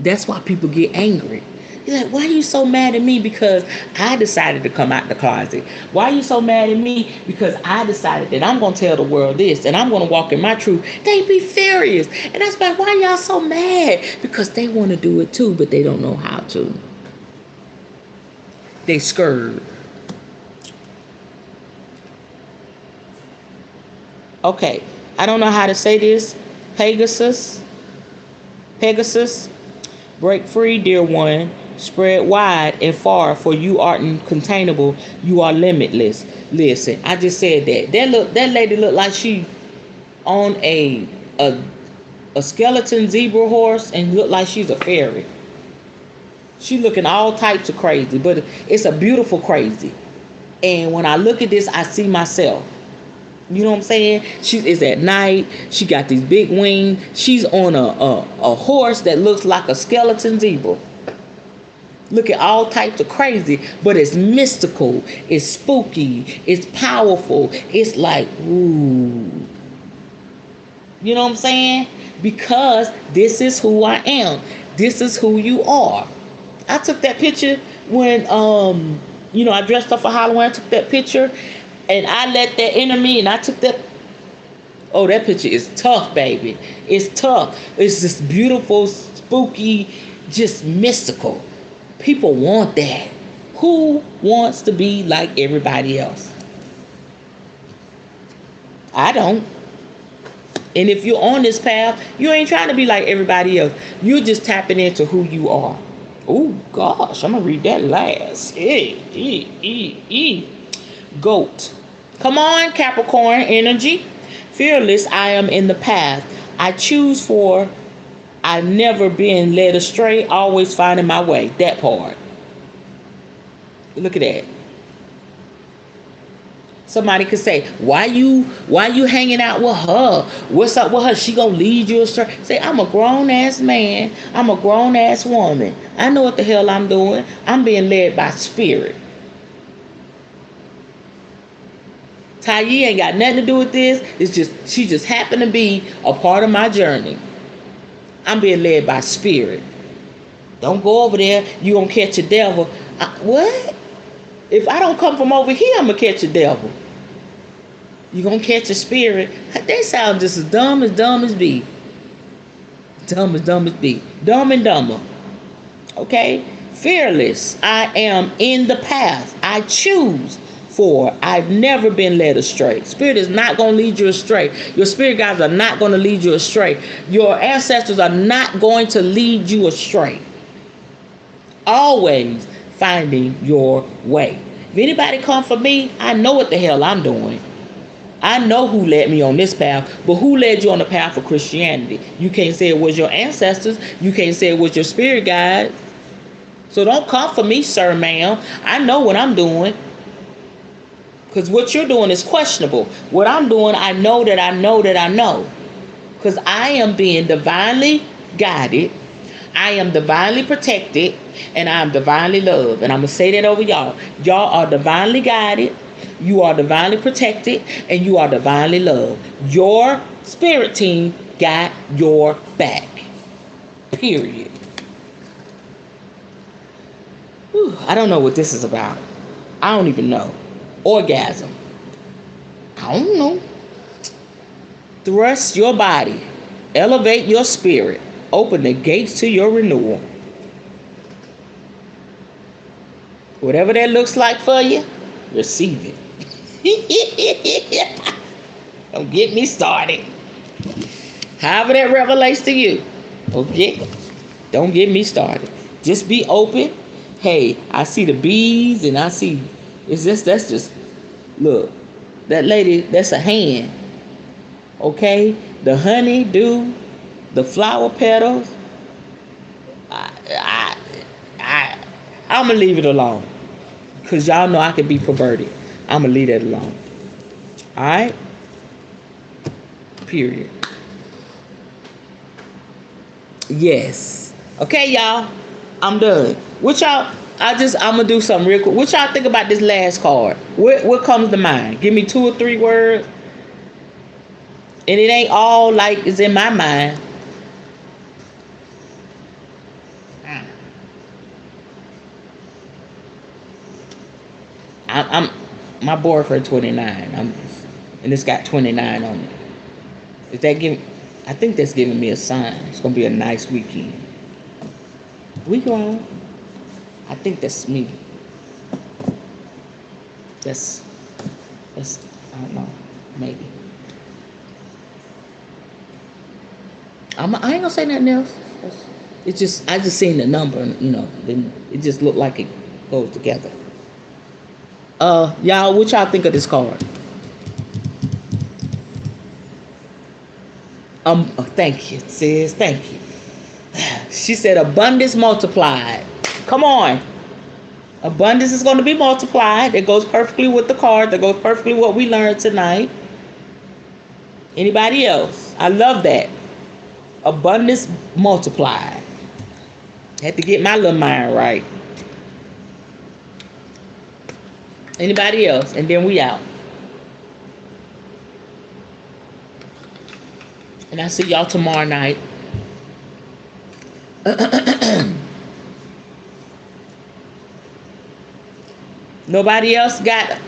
That's why people get angry. You're like, why are you so mad at me because I decided to come out the closet? Why are you so mad at me because I decided that I'm going to tell the world this and I'm going to walk in my truth? They be furious. And that's why y'all so mad? Because they want to do it too, but they don't know how to. They scared. Okay, I don't know how to say this. Pegasus, break free, dear one. Spread wide and far, for you are incontainable. You are limitless. Listen, I just said that. That lady looked like she on a skeleton zebra horse and looked like she's a fairy. She looking all types of crazy, but it's a beautiful crazy. And when I look at this, I see myself. You know what I'm saying? She is at night. She got these big wings. She's on a horse that looks like a skeleton zebra. Look at all types of crazy, but it's mystical, it's spooky, it's powerful. It's like, ooh. You know what I'm saying? Because this is who I am. This is who you are. I took that picture when I dressed up for Halloween. I took that picture and I let that enter me, and I took that. Oh, that picture is tough, baby. It's tough. It's just beautiful, spooky, just mystical. People want that. Who wants to be like everybody else? I don't. And if you're on this path, you ain't trying to be like everybody else. You're just tapping into who you are. Oh, gosh, I'm going to read that last. Goat. Come on, Capricorn energy. Fearless, I am in the path. I choose for, I've never been led astray, always finding my way. That part. Look at that. Somebody could say, why you hanging out with her? What's up with her? She gonna lead you astray. Say, I'm a grown ass man. I'm a grown ass woman. I know what the hell I'm doing. I'm being led by spirit. Tayi ain't got nothing to do with this. It's just, she just happened to be a part of my journey. I'm being led by spirit. Don't go over there. You gonna catch a devil. What? If I don't come from over here, I'm gonna catch a devil. You gonna catch a spirit. They sound just as dumb as be. Dumb as be. Dumb and dumber. Okay? Fearless. I am in the path. I choose for. I've never been led astray. Spirit is not gonna lead you astray. Your spirit guides are not gonna lead you astray. Your ancestors are not going to lead you astray. Always finding your way. If anybody come for me, I know what the hell I'm doing. I know who led me on this path, but who led you on the path of Christianity? You can't say it was your ancestors. You can't say it was your spirit guide. So don't come for me, sir, ma'am. I know what I'm doing. Because what you're doing is questionable. What I'm doing, I know that I know that I know. Because I am being divinely guided. I am divinely protected. And I am divinely loved. And I'm going to say that over y'all. Y'all are divinely guided. You are divinely protected. And you are divinely loved. Your spirit team got your back. Period. Whew, I don't know what this is about. I don't even know. Orgasm. I don't know. Thrust your body. Elevate your spirit. Open the gates to your renewal. Whatever that looks like for you, receive it. Don't get me started. However that revelates to you, okay? Don't get me started. Just be open. Hey, I see the bees and I see, that's just, look, that lady, that's a hand. Okay? The honey dew, the flower petals. I'm going to leave it alone. Because y'all know I can be perverted. I'm going to leave that alone. Alright? Period. Yes. Okay, y'all. I'm done. What y'all, I'm going to do something real quick. What y'all think about this last card? What comes to mind? Give me 2 or 3 words. And it ain't all like it's in my mind. I'm my boyfriend 29. And it's got 29 on it. Is that giving? I think that's giving me a sign. It's gonna be a nice weekend. We go. I think that's me. That's I don't know. Maybe. I ain't gonna say nothing else. I just seen the number, then it just looked like it goes together. Y'all, what y'all think of this card? Thank you, sis. Thank you. She said abundance multiplied. Come on. Abundance is going to be multiplied. It goes perfectly with the card. That goes perfectly with what we learned tonight. Anybody else? I love that. Abundance multiplied. Had to get my little mind right. Anybody else? And then we out. And I'll see y'all tomorrow night. Nobody else got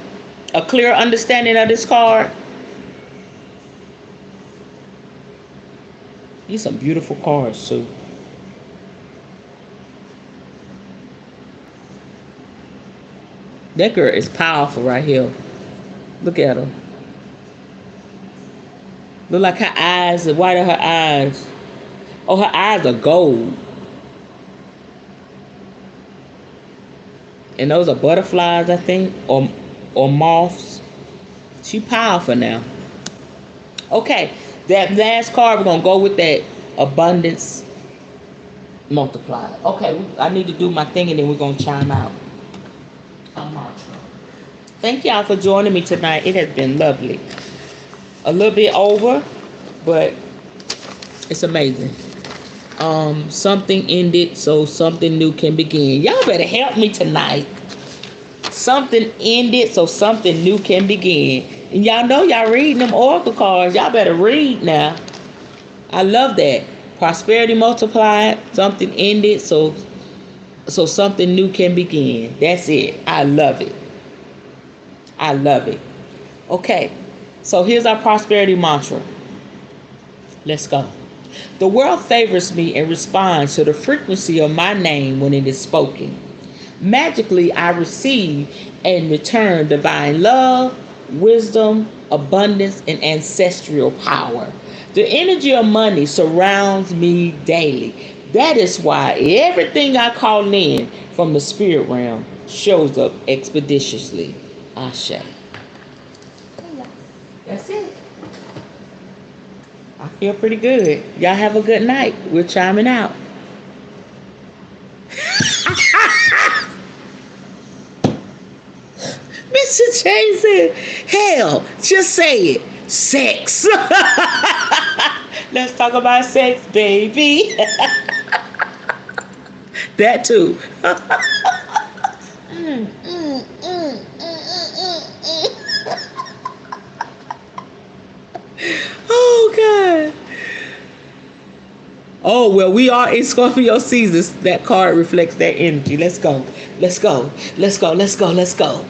a clear understanding of this card? These some beautiful cards too. That girl is powerful right here. Look at her. Look like her eyes, the white of her eyes. Oh, her eyes are gold. And those are butterflies, I think, or moths. She powerful now. Okay, that last card, we're going to go with that abundance multiplier. Okay, I need to do my thing and then we're going to chime out. Thank y'all for joining me tonight. It has been lovely. A little bit over, but it's amazing. Something ended so something new can begin. Y'all better help me tonight. Something ended so something new can begin. And y'all know y'all reading them oracle cards. Y'all better read now. I love that. Prosperity multiplied. Something ended so something new can begin. That's it. I love it. I love it. Okay. So here's our prosperity mantra. Let's go. The world favors me and responds to the frequency of my name when it is spoken. Magically, I receive and return divine love, wisdom, abundance, and ancestral power. The energy of money surrounds me daily. That is why everything I call in from the spirit realm shows up expeditiously. Ashe. That's it. I feel pretty good. Y'all have a good night. We're chiming out. Mr. Jason, hell, just say it. Sex. Let's talk about sex, baby. That too. Oh, God. Oh, well, we are in Scorpio season. That card reflects that energy. Let's go. Let's go. Let's go. Let's go. Let's go.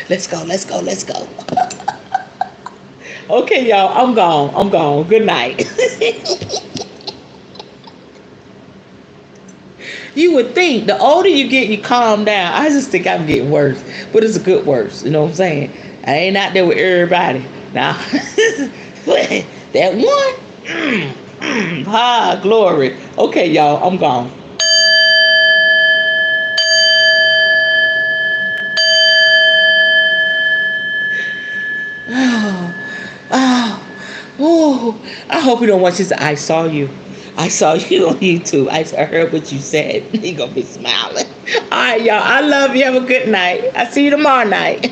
Let's go. Let's go. Let's go. Okay, y'all. I'm gone. I'm gone. Good night. You would think the older you get, you calm down. I just think I'm getting worse. But it's a good worse. You know what I'm saying? I ain't out there with everybody. Now, that one. Ah, glory. Okay, y'all. I'm gone. Oh, I hope you don't watch this. I saw you. I saw you on YouTube. I heard what you said. You're going to be smiling. All right, y'all. I love you. Have a good night. I'll see you tomorrow night.